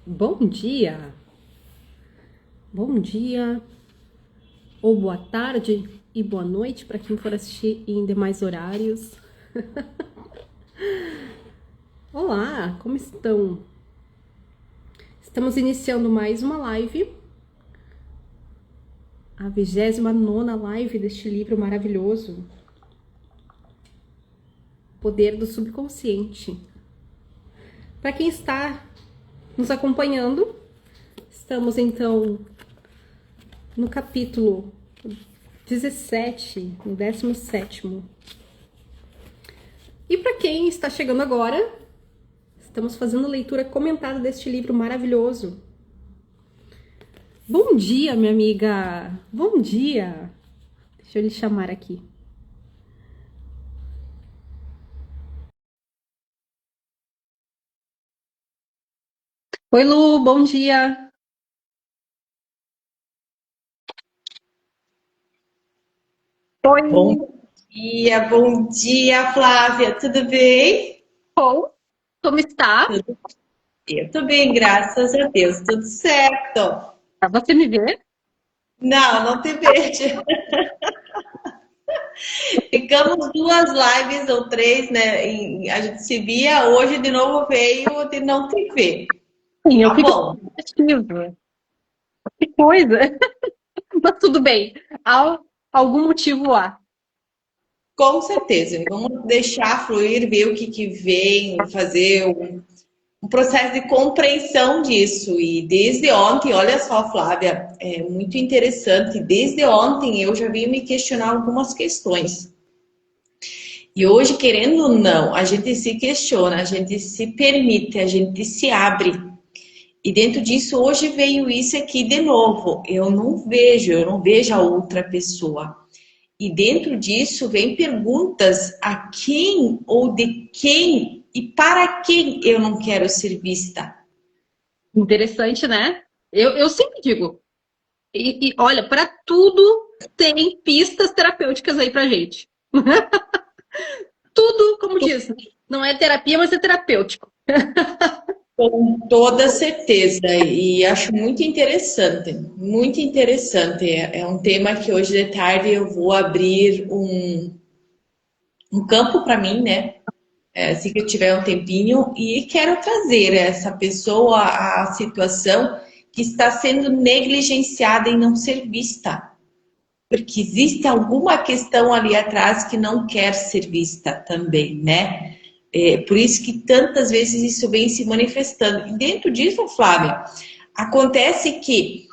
Bom dia, bom dia, ou boa tarde e boa noite para quem for assistir em demais horários. Olá, como estão? Estamos iniciando mais uma live, a 29ª live deste livro maravilhoso, Poder do Subconsciente. Para quem está nos acompanhando, estamos então no capítulo 17, no 17º. E para quem está chegando agora, estamos fazendo leitura comentada deste livro maravilhoso. Bom dia, minha amiga! Bom dia! Deixa eu lhe chamar aqui. Oi, Lu, bom dia! Oi! Bom dia, Flávia. Tudo bem? Bom, como está? Eu tô bem, graças a Deus. Tudo certo. Pra você me ver? Não, não te vejo. Ficamos duas lives ou três, né? A gente se via, hoje de novo veio de não te ver. Sim, eu Tá fico bom. pensativa. Que coisa! Mas tudo bem. Há algum motivo há. Com certeza. Vamos deixar fluir, ver o que vem, fazer um processo de compreensão disso. E desde ontem, olha só, Flávia, é muito interessante. Desde ontem eu já vim me questionar algumas questões. E hoje, querendo ou não, a gente se questiona, a gente se permite, a gente se abre. E dentro disso, hoje veio isso aqui de novo. Eu não vejo a outra pessoa. E dentro disso, vem perguntas a quem ou de quem e para quem eu não quero ser vista. Interessante, né? Eu sempre digo. E olha, para tudo tem pistas terapêuticas aí pra gente. Tudo, como diz, não é terapia, mas é terapêutico. Com toda certeza, e acho muito interessante. É um tema que hoje de tarde eu vou abrir um campo para mim, né? Assim que eu tiver um tempinho, e quero trazer essa pessoa à situação que está sendo negligenciada e não ser vista, porque existe alguma questão ali atrás que não quer ser vista também, né? Por isso que tantas vezes isso vem se manifestando. E dentro disso, Flávia, acontece que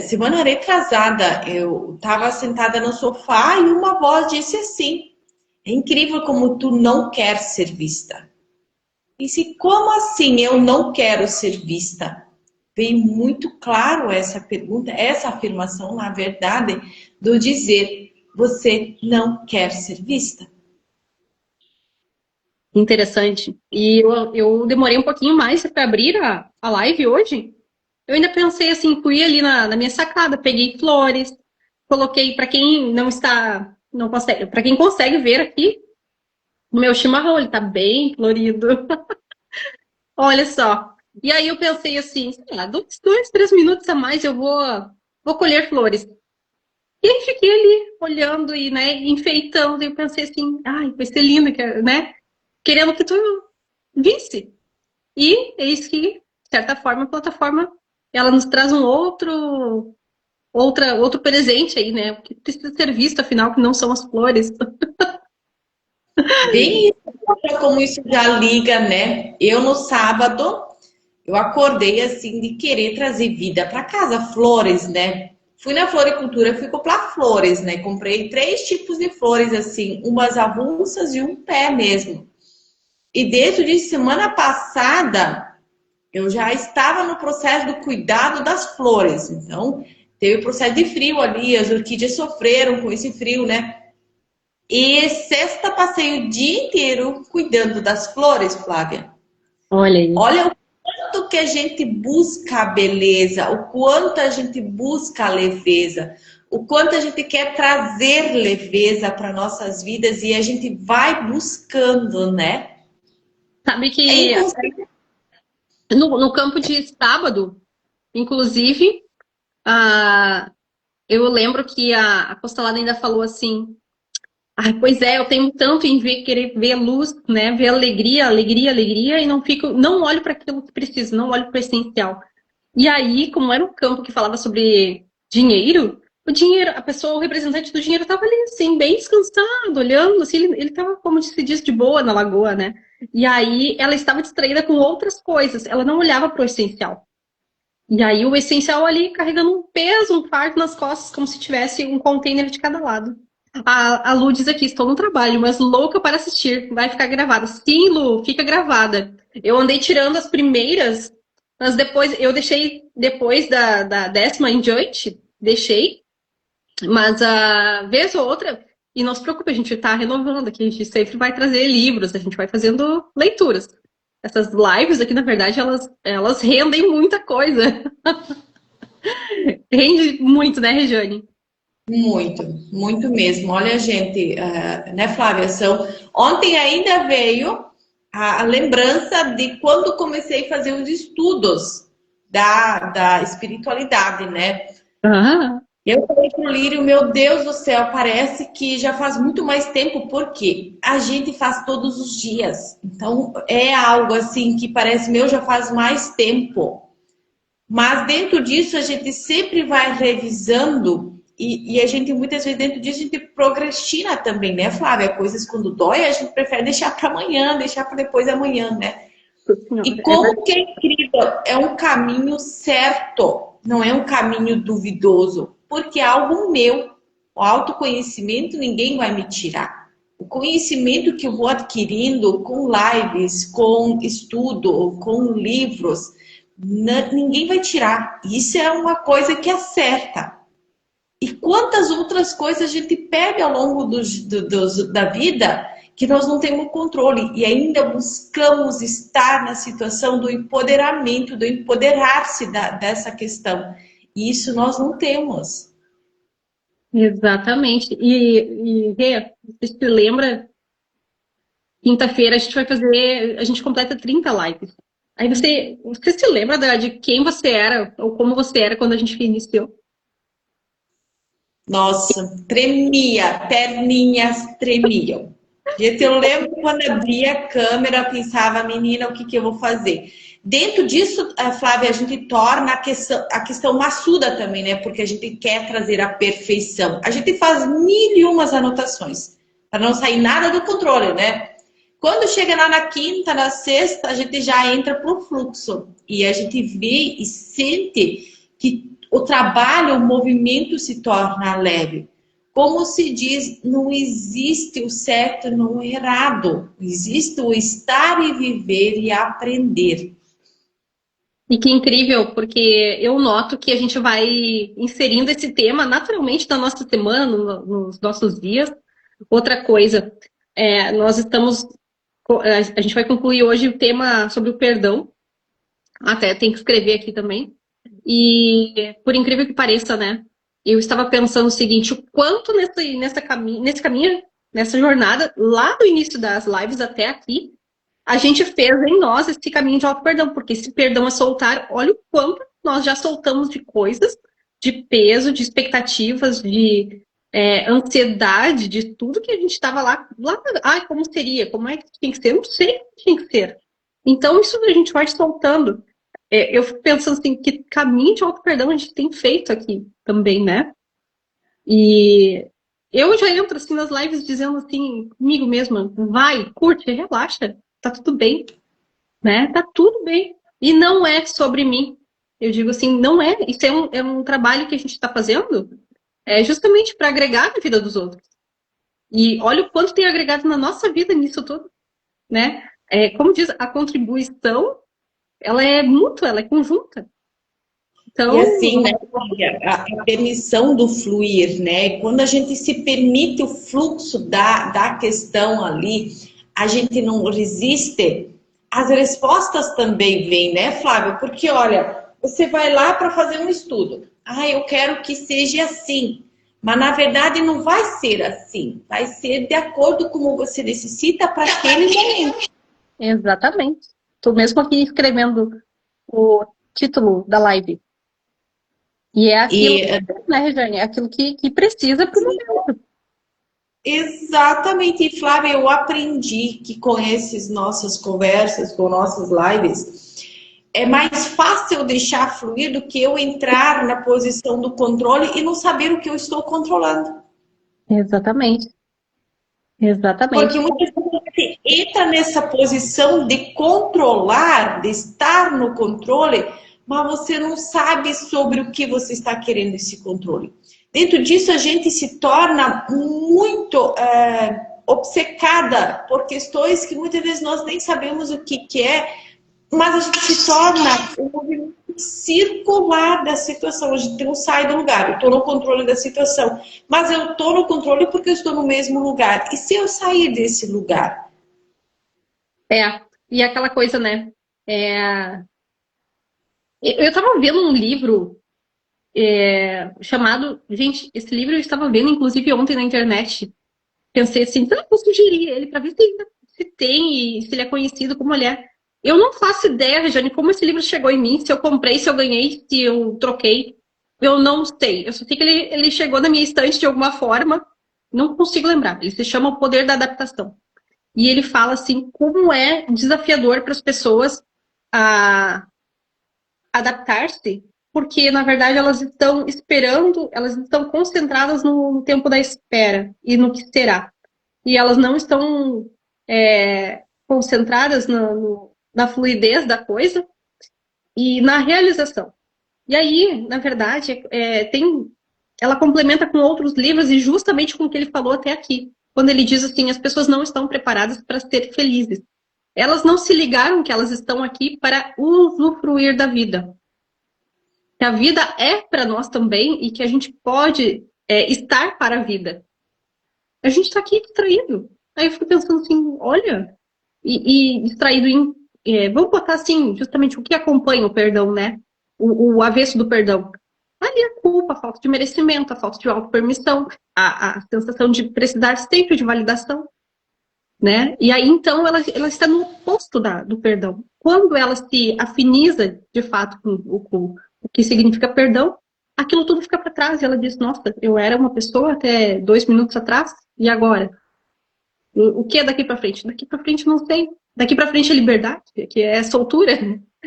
semana retrasada eu estava sentada no sofá e uma voz disse assim: é incrível como tu não quer ser vista. E se como assim eu não quero ser vista? Veio muito claro essa pergunta, essa afirmação, na verdade, do dizer você não quer ser vista. Interessante. E eu demorei um pouquinho mais para abrir a live hoje. Eu ainda pensei assim, fui ali na minha sacada, peguei flores, coloquei para quem não está, não consegue, para quem consegue ver aqui, o meu chimarrão, ele tá bem florido. Olha só. E aí eu pensei assim, sei lá, 2, 3 minutos a mais vou colher flores. E aí fiquei ali olhando e, né, enfeitando, e eu pensei assim, ai, vai ser lindo, né? Querendo que tu visse. E eis que, de certa forma, a plataforma, ela nos traz outro presente aí, né? Que precisa ser visto, afinal, que não são as flores. Bem isso, olha como isso já liga, né? Eu no sábado, eu acordei assim de querer trazer vida para casa, flores, né? Fui na floricultura, fui comprar flores, né? Comprei três tipos de flores assim, umas avulsas e um pé mesmo. E dentro de semana passada, eu já estava no processo do cuidado das flores. Então, teve o processo de frio ali, as orquídeas sofreram com esse frio, né? E sexta passei o dia inteiro cuidando das flores, Flávia. Olha aí. Olha o quanto que a gente busca a beleza, o quanto a gente busca a leveza, o quanto a gente quer trazer leveza para nossas vidas e a gente vai buscando, né? Sabe É que inconsciente. No campo de sábado, inclusive, eu lembro que a apostolada ainda falou assim: ah, pois é, eu tenho tanto em ver, querer ver luz, né? Ver alegria, alegria, alegria, e não olho para aquilo que preciso, não olho para o essencial. E aí, como era um campo que falava sobre dinheiro, a pessoa, o representante do dinheiro estava ali, assim, bem descansado, olhando, assim, ele estava, como se diz, de boa na lagoa, né? E aí ela estava distraída com outras coisas, ela não olhava para o essencial. E aí o essencial ali carregando um peso, um fardo nas costas, como se tivesse um container de cada lado. A Lu diz aqui, estou no trabalho, mas louca para assistir. Vai ficar gravada. Sim, Lu, fica gravada. Eu andei tirando as primeiras, mas depois eu deixei depois da 10ª em diante, deixei, mas a vez ou outra, e não se preocupe, a gente está renovando aqui, a gente sempre vai trazer livros, a gente vai fazendo leituras. Essas lives aqui, na verdade, elas rendem muita coisa. Rende muito, né, Rejane? Muito, muito mesmo. Olha, gente, né, Flávia? Ontem ainda veio a lembrança de quando comecei a fazer os estudos da espiritualidade, né? Ah, Eu falei pro Lírio, meu Deus do céu, parece que já faz muito mais tempo, porque a gente faz todos os dias. Então, é algo assim que parece, meu, já faz mais tempo. Mas dentro disso, a gente sempre vai revisando e a gente, muitas vezes, dentro disso, a gente procrastina também, né, Flávia? Coisas quando dói, a gente prefere deixar para amanhã, deixar para depois da manhã, né? E senhora, é como que é incrível, é um caminho certo, não é um caminho duvidoso, porque é algo meu. O autoconhecimento ninguém vai me tirar. O conhecimento que eu vou adquirindo com lives, com estudo, com livros, ninguém vai tirar. Isso é uma coisa que é certa. E quantas outras coisas a gente perde ao longo da vida que nós não temos controle e ainda buscamos estar na situação do empoderamento, do empoderar-se dessa questão. E isso nós não temos. exatamente. Rê, você se lembra? Quinta-feira a gente completa 30 lives. Aí você se lembra de quem você era, ou como você era quando a gente iniciou? Nossa, tremia, perninhas tremiam. Gente, eu lembro quando abria a câmera, pensava, menina, o que que eu vou fazer? Dentro disso, Flávia, a gente torna a questão maçuda também, né? Porque a gente quer trazer a perfeição. A gente faz mil e umas anotações, para não sair nada do controle, né? Quando chega lá na quinta, na sexta, a gente já entra pro fluxo. E a gente vê e sente que o trabalho, o movimento se torna leve. Como se diz, não existe o certo e o errado. Existe o estar e viver e aprender. E que incrível, porque eu noto que a gente vai inserindo esse tema naturalmente na nossa semana, nos nossos dias. Outra coisa, nós estamos. A gente vai concluir hoje o tema sobre o perdão. Até tem que escrever aqui também. E por incrível que pareça, né? Eu estava pensando o seguinte: o quanto nesse caminho, nessa jornada, lá do início das lives até aqui, a gente fez em nós esse caminho de auto-perdão, porque esse perdão é soltar, olha o quanto nós já soltamos de coisas, de peso, de expectativas, de ansiedade, de tudo que a gente estava lá, ai, como seria? Como é que tinha que ser? Eu não sei como tinha que ser. Então, isso a gente vai soltando. Eu fico pensando assim, que caminho de auto-perdão a gente tem feito aqui também, né? E eu já entro assim nas lives dizendo assim, comigo mesma, vai, curte, relaxa, tá tudo bem, né? Tá tudo bem. E não é sobre mim. Eu digo assim, não é. Isso é um trabalho que a gente está fazendo justamente para agregar na vida dos outros. E olha o quanto tem agregado na nossa vida nisso tudo, né? Como diz, a contribuição, ela é mútua, ela é conjunta. E Então, assim, né, a permissão do fluir, né? Quando a gente se permite o fluxo da questão ali, a gente não resiste, as respostas também vêm, né, Flávio? Porque, olha, você vai lá para fazer um estudo. Ah, eu quero que seja assim. Mas, na verdade, não vai ser assim. Vai ser de acordo com como você necessita para aquele momento. exatamente. Estou mesmo aqui escrevendo. o título da live. E é aquilo, E, né, Rejane? É aquilo que precisa para o momento. exatamente, e Flávia, eu aprendi que com essas nossas conversas, com nossas lives, é mais fácil eu deixar fluir do que eu entrar na posição do controle e não saber o que eu estou controlando. Exatamente. Porque Exatamente. muitas vezes você entra nessa posição de controlar, de estar no controle, mas você não sabe sobre o que você está querendo esse controle. Dentro disso, a gente se torna muito obcecada por questões que muitas vezes nós nem sabemos o que é, mas a gente se torna um movimento circular da situação. A gente não sai do lugar. Eu estou no controle da situação, mas eu estou no controle porque eu estou no mesmo lugar. E se eu sair desse lugar? E aquela coisa, né? Eu estava vendo um livro chamado. Gente, esse livro eu estava vendo, inclusive, ontem na internet. Pensei assim, será que eu sugeri ele para ver se tem e se ele é conhecido, como ele é. Eu não faço ideia, Regiane, como esse livro chegou em mim, se eu comprei, se eu ganhei, se eu troquei. Eu não sei. Eu só sei que ele chegou na minha estante de alguma forma. Não consigo lembrar. Ele se chama O Poder da Adaptação. E ele fala assim, como é desafiador para as pessoas a adaptar-se, porque na verdade elas estão esperando, elas estão concentradas no tempo da espera e no que será. E elas não estão concentradas na fluidez da coisa e na realização. E aí, na verdade, ela complementa com outros livros e justamente com o que ele falou até aqui. Quando ele diz assim, as pessoas não estão preparadas para ser felizes. Elas não se ligaram que elas estão aqui para usufruir da vida. Que a vida é para nós também e que a gente pode estar para a vida. A gente está aqui distraído. Aí eu fico pensando assim, olha, e distraído em. Vamos botar assim, justamente o que acompanha o perdão, né? O avesso do perdão. Ali a culpa, a falta de merecimento, a falta de autopermissão, a sensação de precisar sempre de validação, né? E aí, então, ela está no oposto do perdão. Quando ela se afiniza, de fato, com o que significa perdão, aquilo tudo fica para trás. E ela diz, nossa, eu era uma pessoa até 2 minutos atrás, e agora? O que é daqui para frente? Daqui para frente não sei. Daqui para frente é liberdade, que é soltura,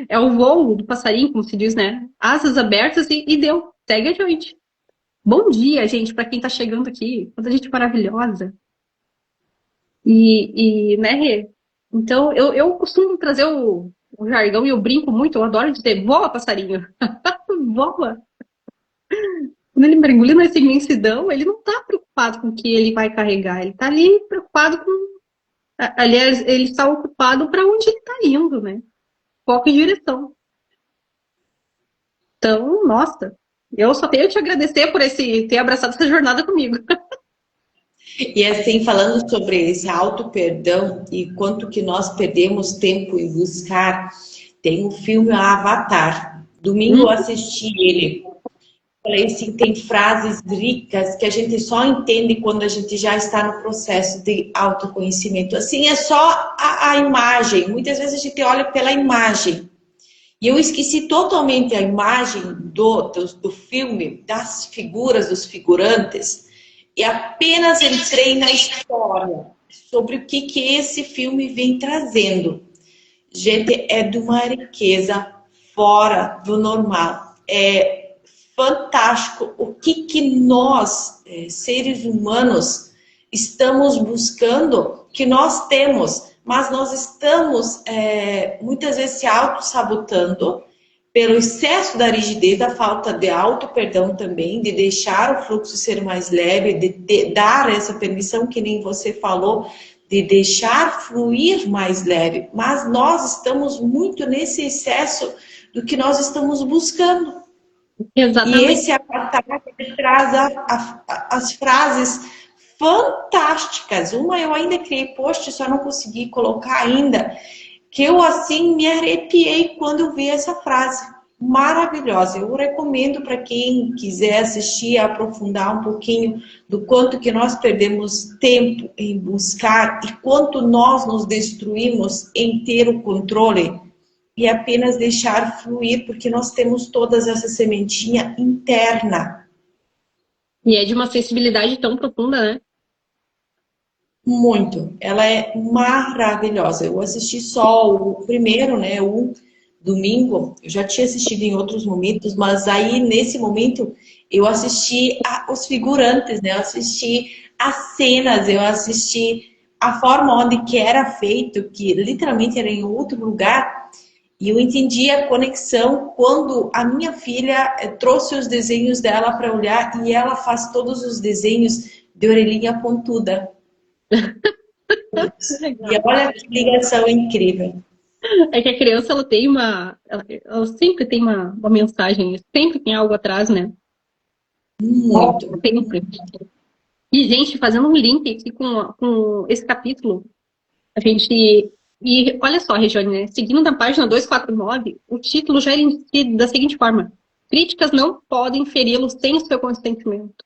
é o voo do passarinho, como se diz, né? Asas abertas e deu. Segue adiante. Bom dia, gente, para quem está chegando aqui. Quanta gente maravilhosa. Né, Rê? Então, eu costumo trazer o jargão e eu brinco muito, eu adoro dizer, voa, passarinho. Voa. Quando ele mergulha nessa imensidão, ele não está preocupado com o que ele vai carregar, ele está ali preocupado com. Aliás, ele está ocupado para onde ele está indo, né? Foco e direção. Então, nossa, eu só tenho que te agradecer por ter abraçado essa jornada comigo. E assim, falando sobre esse auto-perdão e quanto que nós perdemos tempo em buscar, tem o filme Avatar. Domingo eu assisti ele. Falei assim, tem frases ricas que a gente só entende quando a gente já está no processo de autoconhecimento. Assim, é só a imagem. Muitas vezes a gente olha pela imagem. E eu esqueci totalmente a imagem do filme, das figuras, dos figurantes, e apenas entrei na história sobre o que esse filme vem trazendo. Gente, é de uma riqueza fora do normal. É fantástico o que nós, seres humanos, estamos buscando, que nós temos, mas nós estamos muitas vezes se auto-sabotando pelo excesso da rigidez, da falta de auto-perdão também, de deixar o fluxo ser mais leve, de dar essa permissão, que nem você falou, de deixar fluir mais leve. Mas nós estamos muito nesse excesso do que nós estamos buscando. Exatamente. E esse avatar traz as frases fantásticas. Uma eu ainda criei post, só não consegui colocar ainda, que eu assim me arrepiei quando eu vi essa frase. Maravilhosa. Eu recomendo para quem quiser assistir, aprofundar um pouquinho do quanto que nós perdemos tempo em buscar e quanto nós nos destruímos em ter o controle. e apenas deixar fluir, porque nós temos todas essa sementinha interna. E é de uma sensibilidade tão profunda, né? Muito. Ela é maravilhosa. Eu assisti só o primeiro, né? O domingo. Eu já tinha assistido em outros momentos, mas aí nesse momento eu assisti os figurantes, né? Eu assisti as cenas, eu assisti a forma onde que era feito, que literalmente era em outro lugar. E eu entendi a conexão quando a minha filha trouxe os desenhos dela para olhar e ela faz todos os desenhos de orelhinha pontuda. E Legal. olha que ligação incrível. É que a criança, ela tem ela sempre tem uma mensagem, sempre tem algo atrás, né? Muito. Sempre. E, gente, fazendo um link aqui com esse capítulo, a gente. E olha só, Regiane, né? Seguindo na página 249, o título já é da seguinte forma: críticas não podem feri-lo sem o seu consentimento.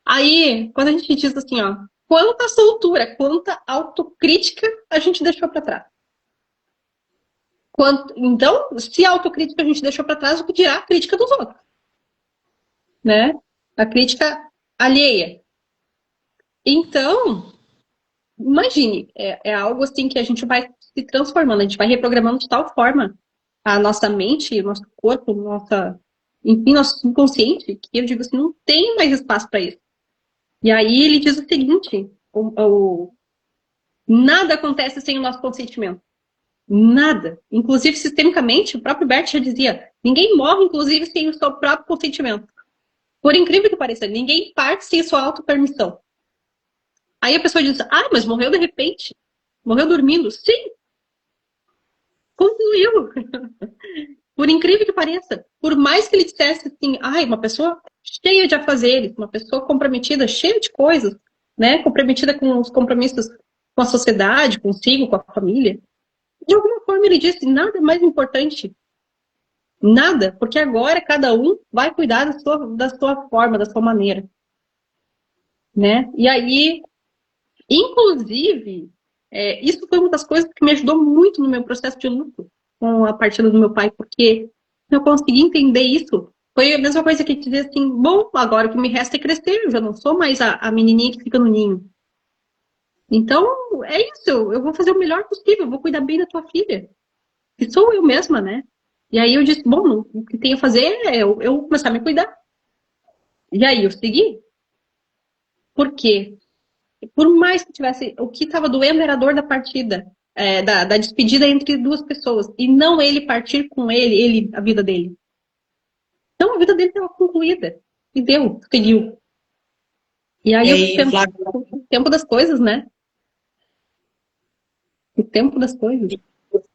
Aí, quando a gente diz assim, ó, quanta soltura, quanta autocrítica a gente deixou para trás. Então, se a autocrítica a gente deixou para trás, o que dirá a crítica dos outros, né? A crítica alheia. Então, imagine, é algo assim que a gente vai se transformando, a gente vai reprogramando de tal forma a nossa mente, o nosso corpo, enfim, nosso subconsciente, que eu digo assim, não tem mais espaço para isso. E aí ele diz o seguinte, nada acontece sem o nosso consentimento. Nada. Inclusive, sistemicamente, o próprio Bert já dizia, ninguém morre, inclusive, sem o seu próprio consentimento. Por incrível que pareça, ninguém parte sem sua autopermissão. Aí a pessoa diz, mas morreu de repente. Morreu dormindo. Sim. Concluiu. Por incrível que pareça. Por mais que ele dissesse assim, uma pessoa cheia de afazeres, uma pessoa comprometida, cheia de coisas, né? Comprometida com os compromissos com a sociedade, consigo, com a família. De alguma forma ele disse, nada é mais importante. Nada, porque agora cada um vai cuidar da sua forma, da sua maneira. Né? E aí, inclusive, isso foi uma das coisas que me ajudou muito no meu processo de luto com a partida do meu pai, porque eu consegui entender isso. Foi a mesma coisa que dizer assim, bom, agora o que me resta é crescer, eu já não sou mais a menininha que fica no ninho. Então, é isso, eu vou fazer o melhor possível, eu vou cuidar bem da tua filha. Que sou eu mesma, né? E aí eu disse, bom, o que tem a fazer é eu começar a me cuidar. E aí eu segui. Por quê? Por mais que tivesse, o que estava doendo era a dor da partida, da despedida entre duas pessoas, e não ele partir com ele, a vida dele. Então a vida dele estava concluída. E deu, seguiu. E aí eu penso, o tempo das coisas, né? O tempo das coisas.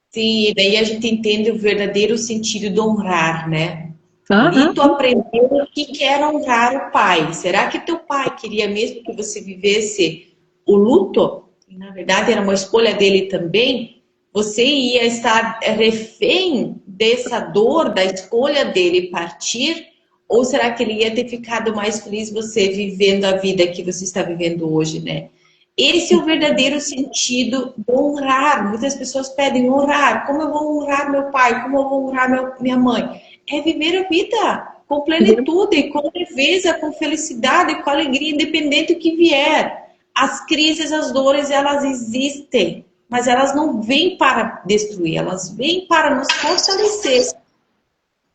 Sim, e daí a gente entende o verdadeiro sentido do honrar, né? Ali tu aprendeu o que era honrar o pai. Será que teu pai queria mesmo que você vivesse o luto? E, na verdade, era uma escolha dele também. Você ia estar refém dessa dor, da escolha dele partir? Ou será que ele ia ter ficado mais feliz você vivendo a vida que você está vivendo hoje, né? Esse é o verdadeiro sentido do honrar. Muitas pessoas pedem honrar. Como eu vou honrar meu pai? Como eu vou honrar minha mãe? É viver a vida com plenitude, com leveza, com felicidade, com alegria, independente do que vier. As crises, as dores, elas existem, mas elas não vêm para destruir, elas vêm para nos fortalecer.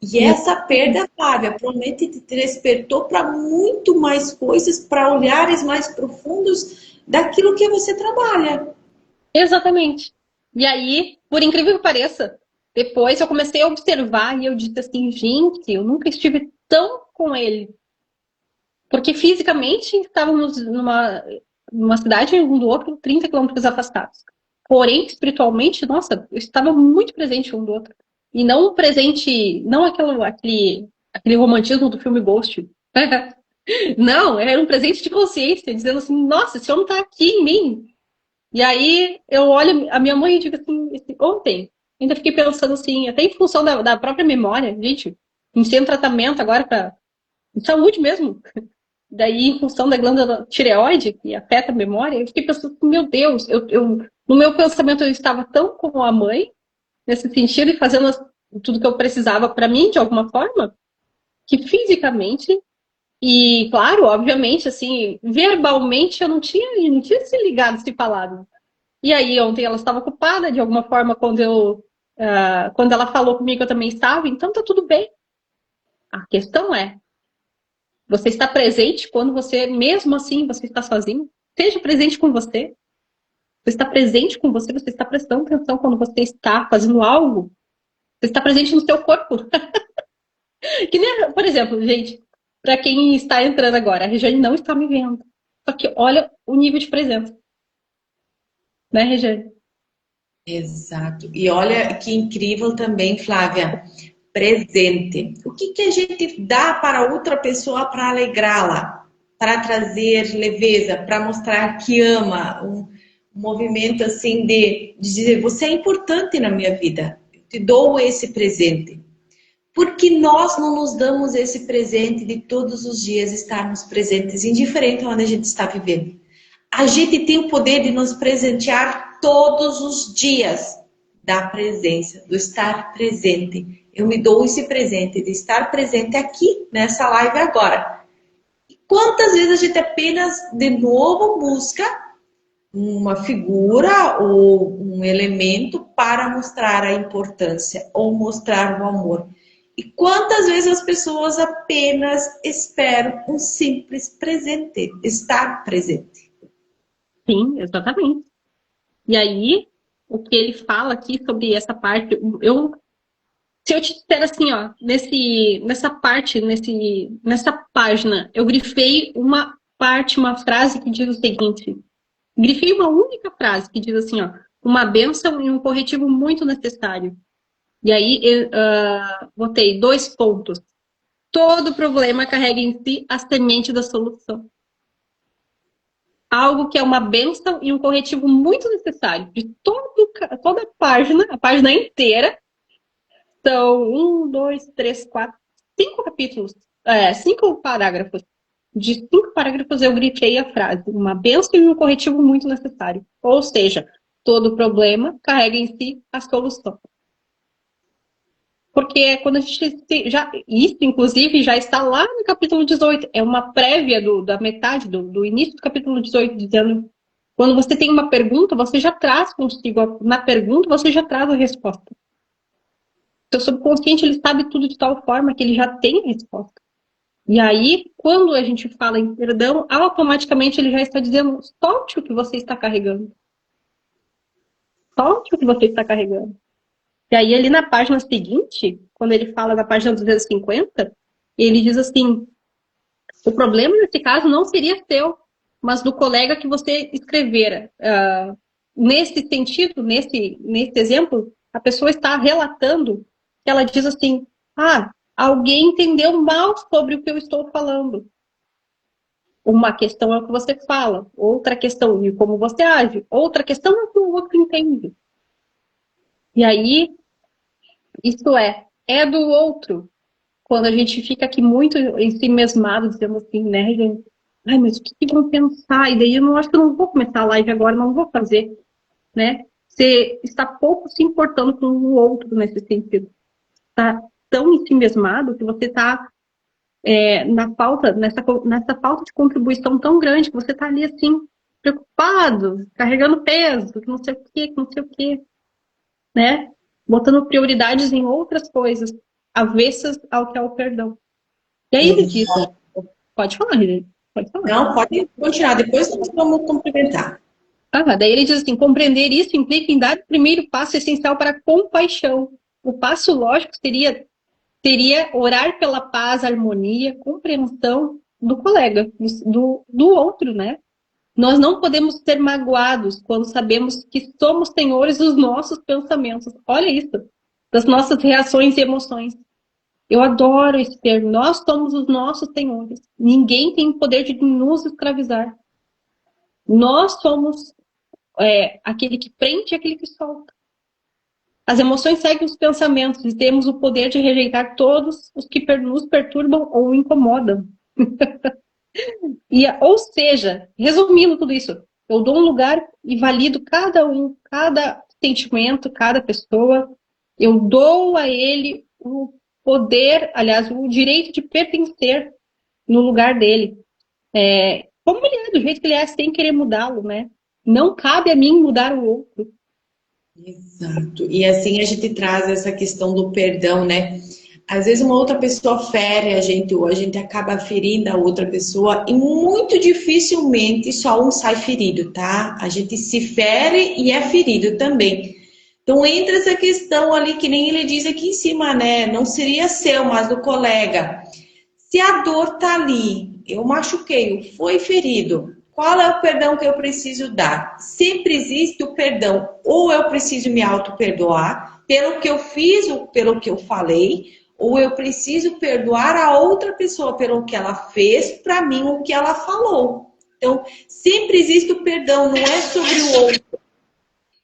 E essa perda, Flávia, provavelmente te despertou para muito mais coisas, para olhares mais profundos daquilo que você trabalha. Exatamente. E aí, por incrível que pareça, depois eu comecei a observar e eu disse assim, gente, eu nunca estive tão com ele. Porque fisicamente estávamos numa cidade um do outro, 30 quilômetros afastados. Porém, espiritualmente, nossa, eu estava muito presente um do outro. E não um presente, não aquele romantismo do filme Ghost. Não, era um presente de consciência, dizendo assim, nossa, esse homem está aqui em mim. E aí eu olho a minha mãe e digo assim, ontem, ainda fiquei pensando assim, até em função da própria memória, gente, iniciei um tratamento agora para saúde mesmo. Daí, em função da glândula tireoide, que afeta a memória, eu fiquei pensando, meu Deus, no meu pensamento eu estava tão como a mãe, nesse sentido e fazendo tudo que eu precisava para mim, de alguma forma, que fisicamente e, claro, obviamente, assim, verbalmente eu não tinha se ligado, se falado. E aí, ontem ela estava ocupada, de alguma forma, quando ela falou comigo, eu também estava, então tá tudo bem. A questão é, você está presente quando você, mesmo assim, você está sozinho? Seja presente com você. Você está presente com você, você está prestando atenção quando você está fazendo algo. Você está presente no seu corpo. Que nem, por exemplo, gente, para quem está entrando agora, a Regiane não está me vendo. Só que olha o nível de presença, né, Regiane? Exato. E olha que incrível também, Flávia, presente. O que que a gente dá para outra pessoa para alegrá-la, para trazer leveza, para mostrar que ama, um movimento assim de dizer, você é importante na minha vida, eu te dou esse presente. Porque nós não nos damos esse presente de todos os dias estarmos presentes, indiferente onde a gente está vivendo. A gente tem o poder de nos presentear todos os dias da presença, do estar presente. Eu me dou esse presente de estar presente aqui, nessa live agora. E quantas vezes a gente apenas, de novo, busca uma figura ou um elemento para mostrar a importância ou mostrar o amor? E quantas vezes as pessoas apenas esperam um simples presente, estar presente? Sim, exatamente. E aí, o que ele fala aqui sobre essa parte, se eu te disser assim, ó, nessa página, eu grifei uma parte, uma frase que diz o seguinte, grifei uma única frase que diz assim, ó, uma bênção e um corretivo muito necessário. E aí, botei 2 pontos. Todo problema carrega em si a semente da solução. Algo que é uma bênção e um corretivo muito necessário. De toda a página inteira, são 5 capítulos, 5 parágrafos. De 5 parágrafos eu grifei a frase, uma bênção e um corretivo muito necessário. Ou seja, todo problema carrega em si a solução. Porque quando a gente isso inclusive já está lá no capítulo 18, é uma prévia da metade, do início do capítulo 18, dizendo, quando você tem uma pergunta, você já traz consigo, na pergunta você já traz a resposta. Seu subconsciente, ele sabe tudo de tal forma que ele já tem a resposta. E aí, quando a gente fala em perdão, automaticamente ele já está dizendo, solte o que você está carregando. Solte o que você está carregando. E aí, ali na página seguinte, quando ele fala da página 250, ele diz assim, o problema nesse caso não seria seu, mas do colega que você escrevera. Nesse sentido, nesse exemplo, a pessoa está relatando que ela diz assim, alguém entendeu mal sobre o que eu estou falando. Uma questão é o que você fala, outra questão é como você age, outra questão é o que o outro entende. E aí, isso é do outro. Quando a gente fica aqui muito em si mesmado, dizendo assim, né, gente? Ai, mas o que vão pensar? E daí eu não acho que eu não vou começar a live agora, não vou fazer, né? Você está pouco se importando com o outro nesse sentido. Está tão em si mesmado que você está nessa falta de contribuição tão grande que você está ali assim, preocupado, carregando peso, que não sei o quê, que não sei o quê, né? Botando prioridades em outras coisas, avessas ao que é o perdão. E aí ele diz, pode falar, Helene, pode falar. Não, pode continuar, depois nós vamos complementar. Daí ele diz assim, compreender isso implica em dar o primeiro passo essencial para a compaixão. O passo lógico seria orar pela paz, harmonia, compreensão do colega, do outro, né? Nós não podemos ser magoados quando sabemos que somos senhores dos nossos pensamentos. Olha isso, das nossas reações e emoções. Eu adoro esse termo. Nós somos os nossos senhores. Ninguém tem o poder de nos escravizar. Nós somos aquele que prende e aquele que solta. As emoções seguem os pensamentos e temos o poder de rejeitar todos os que nos perturbam ou incomodam. Ou seja, resumindo tudo isso, eu dou um lugar e valido cada sentimento, cada pessoa, Eu dou a ele o poder, aliás, o direito de pertencer no lugar dele. Como ele é, do jeito que ele é, sem querer mudá-lo, né? Não cabe a mim mudar o outro. Exato. E assim a gente traz essa questão do perdão, né? Às vezes uma outra pessoa fere a gente ou a gente acaba ferindo a outra pessoa e muito dificilmente só um sai ferido, tá? A gente se fere e é ferido também. Então entra essa questão ali que nem ele diz aqui em cima, né? Não seria seu, mas do colega. Se a dor tá ali, eu machuquei, foi ferido, qual é o perdão que eu preciso dar? Sempre existe o perdão, ou eu preciso me auto-perdoar pelo que eu fiz ou pelo que eu falei, ou eu preciso perdoar a outra pessoa pelo que ela fez para mim o que ela falou. Então, sempre existe o perdão, não é sobre o outro,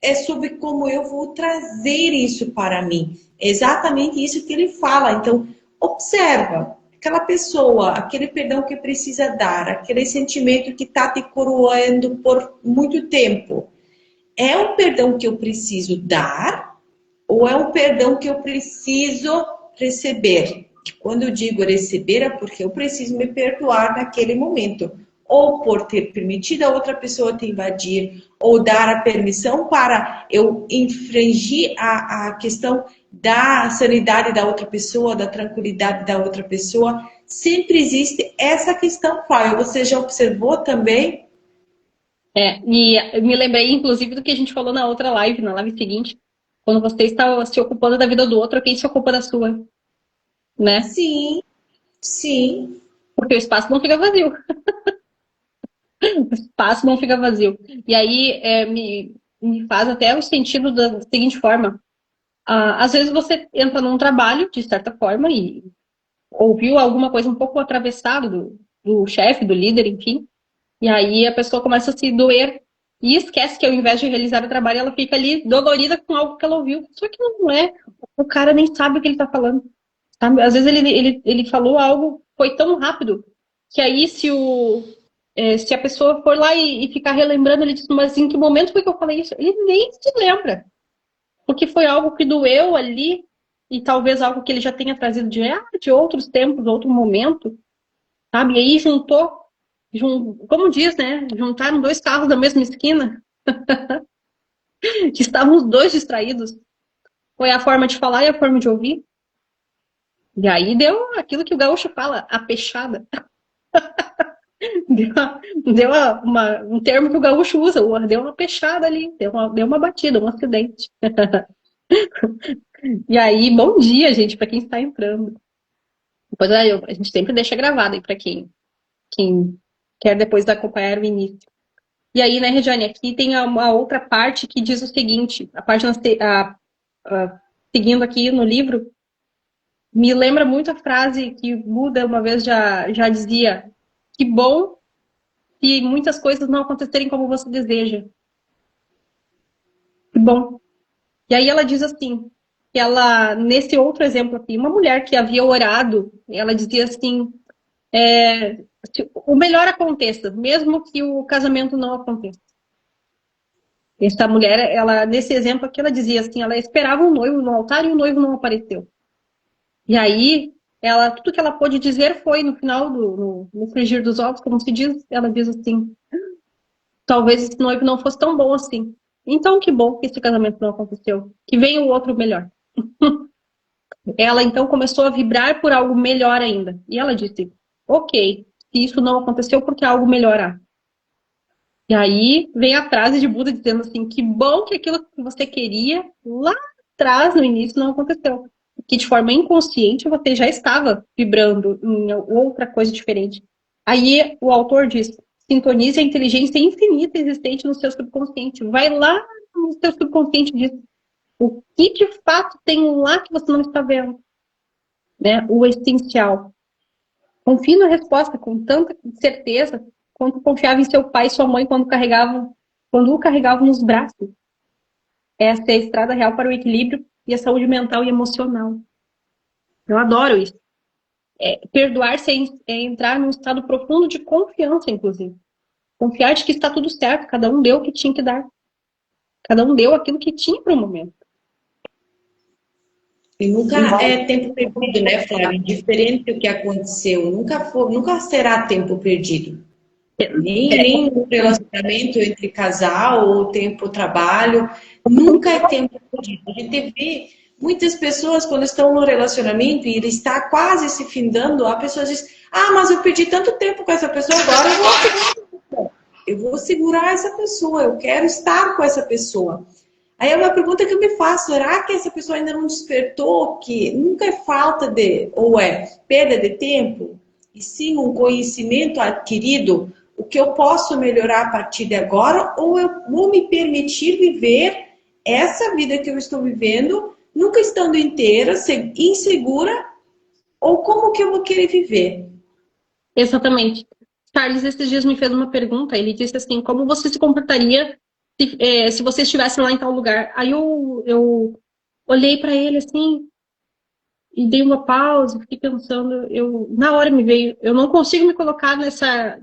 é sobre como eu vou trazer isso para mim. É exatamente isso que ele fala. Então, observa aquela pessoa, aquele perdão que precisa dar, aquele sentimento que está te coroando por muito tempo. É um perdão que eu preciso dar ou é um perdão que eu preciso receber? Quando eu digo receber é porque eu preciso me perdoar naquele momento. Ou por ter permitido a outra pessoa te invadir, ou dar a permissão para eu infringir a questão da sanidade da outra pessoa, da tranquilidade da outra pessoa. Sempre existe essa questão, Flávia. Você já observou também? E eu me lembrei, inclusive, do que a gente falou na outra live, na live seguinte. Quando você está se ocupando da vida do outro, quem se ocupa da sua, né? Sim, sim. Porque o espaço não fica vazio. O espaço não fica vazio. E aí me faz até o sentido da seguinte forma. Às vezes você entra num trabalho, de certa forma, e ouviu alguma coisa um pouco atravessada do chefe, do líder, enfim. E aí a pessoa começa a se doer e esquece que ao invés de realizar o trabalho, ela fica ali dolorida com algo que ela ouviu. Só que não é. O cara nem sabe o que ele tá falando. Sabe? Às vezes ele falou algo, foi tão rápido, que aí se a pessoa for lá e ficar relembrando, ele diz, mas em que momento foi que eu falei isso? Ele nem se lembra. Porque foi algo que doeu ali, e talvez algo que ele já tenha trazido de outros tempos, outro momento, sabe? E aí como diz, né? Juntaram dois carros da mesma esquina, que estavam os dois distraídos. Foi a forma de falar e a forma de ouvir. E aí deu aquilo que o gaúcho fala, a peixada. Deu, um termo que o gaúcho usa, deu uma peixada ali, deu uma batida, um acidente. E aí, bom dia, gente, para quem está entrando. Depois a gente sempre deixa gravado aí para quem quer depois acompanhar o início. E aí, né, Regiane, aqui tem uma outra parte que diz o seguinte, a página seguindo aqui no livro, me lembra muito a frase que Buda uma vez já dizia, que bom se muitas coisas não acontecerem como você deseja. Que bom. E aí ela diz assim, que ela, nesse outro exemplo aqui, uma mulher que havia orado, ela dizia assim, o melhor aconteça, mesmo que o casamento não aconteça. Essa mulher, ela, nesse exemplo aqui, ela dizia assim, ela esperava um noivo no altar e o noivo não apareceu. E aí, tudo que ela pôde dizer foi, no final, no frigir dos ovos, como se diz, ela diz assim, talvez esse noivo não fosse tão bom assim. Então, que bom que esse casamento não aconteceu. Que venha o outro melhor. Ela, então, começou a vibrar por algo melhor ainda. E ela disse, ok, se isso não aconteceu, porque algo melhorará. E aí vem a frase de Buda dizendo assim, que bom que aquilo que você queria lá atrás, no início, não aconteceu. Que de forma inconsciente você já estava vibrando em outra coisa diferente. Aí o autor diz, sintonize a inteligência infinita existente no seu subconsciente. Vai lá no seu subconsciente e diz o que de fato tem lá que você não está vendo. Né? O essencial. Confie na resposta com tanta certeza quanto confiava em seu pai e sua mãe quando o carregavam nos braços. Essa é a estrada real para o equilíbrio e a saúde mental e emocional. Eu adoro isso. Perdoar-se é entrar num estado profundo de confiança, inclusive. Confiar de que está tudo certo, cada um deu o que tinha que dar. Cada um deu aquilo que tinha para o momento. E nunca é tempo perdido, né, Flávia? Diferente do que aconteceu, nunca será tempo perdido. Nem no relacionamento entre casal ou tempo trabalho, nunca é tempo perdido. A gente vê muitas pessoas quando estão no relacionamento e ele está quase se findando, a pessoa diz: ah, mas eu perdi tanto tempo com essa pessoa, agora eu vou segurar essa pessoa, eu quero estar com essa pessoa. Aí é uma pergunta que eu me faço: será que essa pessoa ainda não despertou que nunca é falta de, ou é perda de tempo, e sim um conhecimento adquirido, o que eu posso melhorar a partir de agora, ou eu vou me permitir viver essa vida que eu estou vivendo, nunca estando inteira, insegura, ou como que eu vou querer viver? Exatamente. Charles, esses dias me fez uma pergunta. Ele disse assim: como você se comportaria se você estivesse lá em tal lugar? Aí eu olhei para ele assim e dei uma pausa, fiquei pensando. Na hora me veio: eu não consigo me colocar nessa.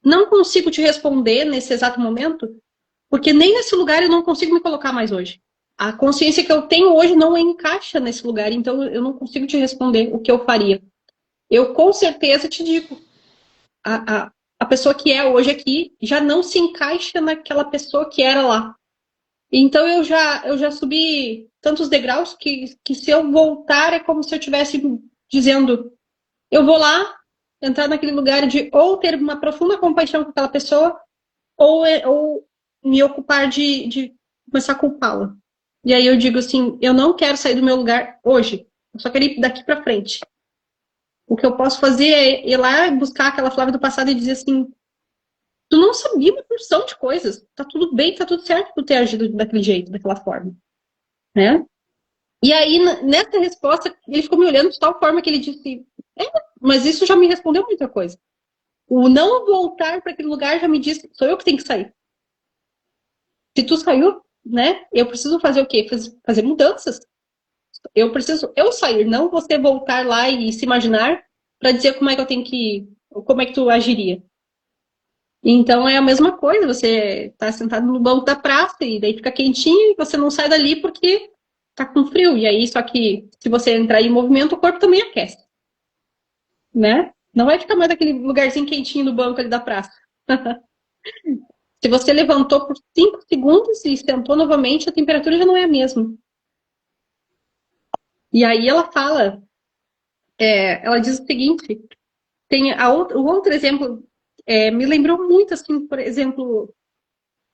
Não consigo te responder nesse exato momento, porque nem nesse lugar eu não consigo me colocar mais hoje. A consciência que eu tenho hoje não encaixa nesse lugar, então eu não consigo te responder o que eu faria. Eu com certeza te digo: a pessoa que é hoje aqui já não se encaixa naquela pessoa que era lá. Então eu já subi tantos degraus que se eu voltar é como se eu estivesse dizendo: eu vou lá entrar naquele lugar de ou ter uma profunda compaixão com aquela pessoa ou me ocupar de começar a culpá-la. E aí eu digo assim: eu não quero sair do meu lugar hoje, eu só quero ir daqui para frente. O que eu posso fazer é ir lá buscar aquela Flávia do passado e dizer assim: tu não sabia uma porção de coisas. Tá tudo bem, tá tudo certo tu ter agido daquele jeito, daquela forma, né? E aí, nessa resposta, ele ficou me olhando de tal forma que ele disse: é, mas isso já me respondeu muita coisa. O não voltar para aquele lugar já me disse: sou eu que tenho que sair. Se tu saiu, né? Eu preciso fazer o quê? Fazer mudanças. Eu preciso eu sair, não você voltar lá e se imaginar para dizer como é que eu tenho que, como é que tu agiria. Então é a mesma coisa, você está sentado no banco da praça e daí fica quentinho e você não sai dali porque tá com frio. E aí, só que se você entrar em movimento, o corpo também aquece, né? Não vai ficar mais aquele lugarzinho quentinho no banco ali da praça. Se você levantou por 5 segundos e sentou novamente, a temperatura já não é a mesma. E aí ela fala, ela diz o seguinte: tem o outro exemplo, me lembrou muito, assim, por exemplo,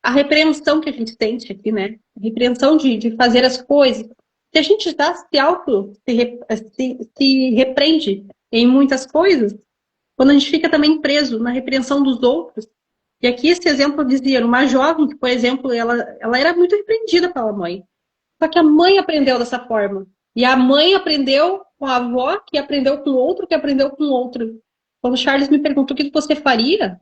a repreensão que a gente sente aqui, né? A repreensão de fazer as coisas. Se a gente já se repreende em muitas coisas, quando a gente fica também preso na repreensão dos outros. E aqui esse exemplo dizia: uma jovem que, por exemplo, ela era muito repreendida pela mãe. Só que a mãe aprendeu dessa forma. E a mãe aprendeu com a avó, que aprendeu com outro, que aprendeu com outro. Quando o Charles me perguntou o que você faria,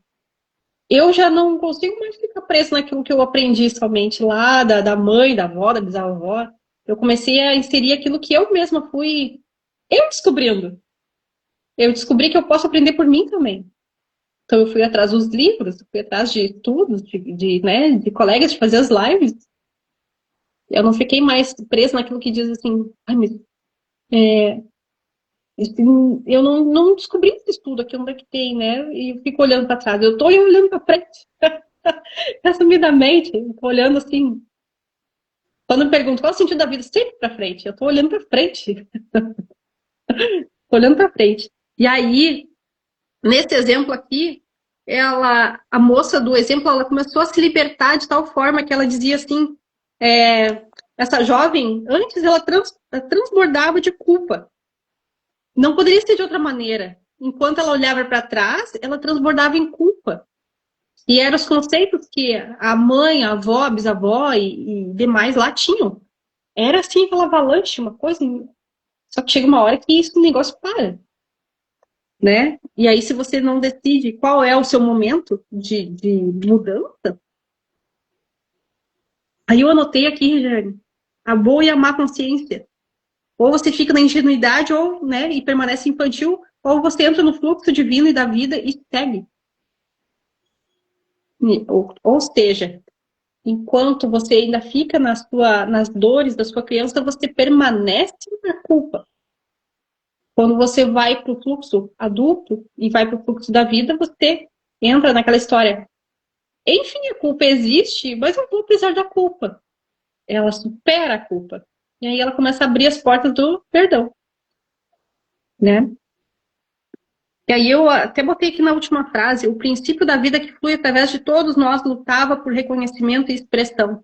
eu já não consigo mais ficar preso naquilo que eu aprendi somente lá, da mãe, da avó, da bisavó. Eu comecei a inserir aquilo que eu mesma fui eu descobrindo. Eu descobri que eu posso aprender por mim também. Então eu fui atrás dos livros, fui atrás de estudos, né, de colegas, de fazer as lives. Eu não fiquei mais presa naquilo que diz assim: ai, mas eu não descobri esse estudo aqui, onde é que tem, né? E eu fico olhando para trás. Eu estou olhando para frente. Resumidamente, eu tô olhando assim. Quando me perguntam qual é o sentido da vida, sempre para frente. Eu tô olhando para frente. Tô olhando para frente. E aí, nesse exemplo aqui, a moça do exemplo, ela começou a se libertar de tal forma que ela dizia assim: essa jovem, antes ela transbordava de culpa. Não poderia ser de outra maneira. Enquanto ela olhava para trás, ela transbordava em culpa. E eram os conceitos que a mãe, a avó, a bisavó e demais lá tinham. Era assim aquela avalanche, uma coisa. Só que chega uma hora que esse negócio para, né? E aí, se você não decide qual é o seu momento de mudança, aí eu anotei aqui, Jane, a boa e a má consciência. Ou você fica na ingenuidade, ou, né, e permanece infantil, ou você entra no fluxo divino e da vida e segue. Ou seja, enquanto você ainda fica nas dores da sua criança, você permanece na culpa. Quando você vai para o fluxo adulto e vai para o fluxo da vida, você entra naquela história. Enfim, a culpa existe, mas eu vou precisar da culpa. Ela supera a culpa. E aí ela começa a abrir as portas do perdão, né? E aí eu até botei aqui na última frase, o princípio da vida que flui através de todos nós lutava por reconhecimento e expressão.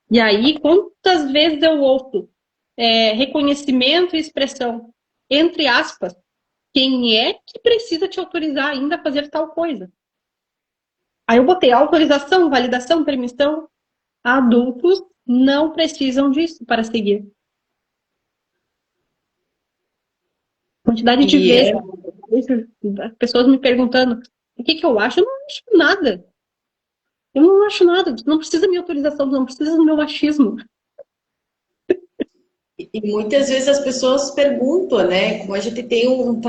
E aí, quantas vezes eu ouço reconhecimento e expressão, entre aspas, quem é que precisa te autorizar ainda a fazer tal coisa? Aí eu botei autorização, validação, permissão. Adultos não precisam disso para seguir. Quantidade de vezes, as pessoas me perguntando o que eu acho, eu não acho nada. Eu não acho nada, não precisa da minha autorização, não precisa do meu machismo. E muitas vezes as pessoas perguntam, né? Como a gente tem uma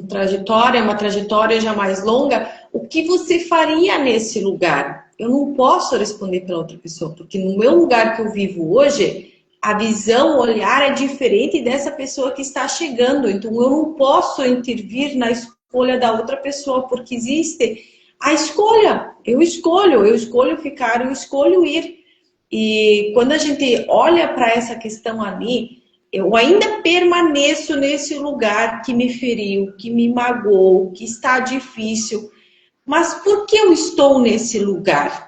trajetória já mais longa, o que você faria nesse lugar? Eu não posso responder pela outra pessoa, porque no meu lugar que eu vivo hoje, a visão, o olhar é diferente dessa pessoa que está chegando. Então eu não posso intervir na escolha da outra pessoa, porque existe a escolha. Eu escolho ficar, eu escolho ir. E quando a gente olha para essa questão ali, eu ainda permaneço nesse lugar que me feriu, que me magoou, que está difícil. Mas por que eu estou nesse lugar?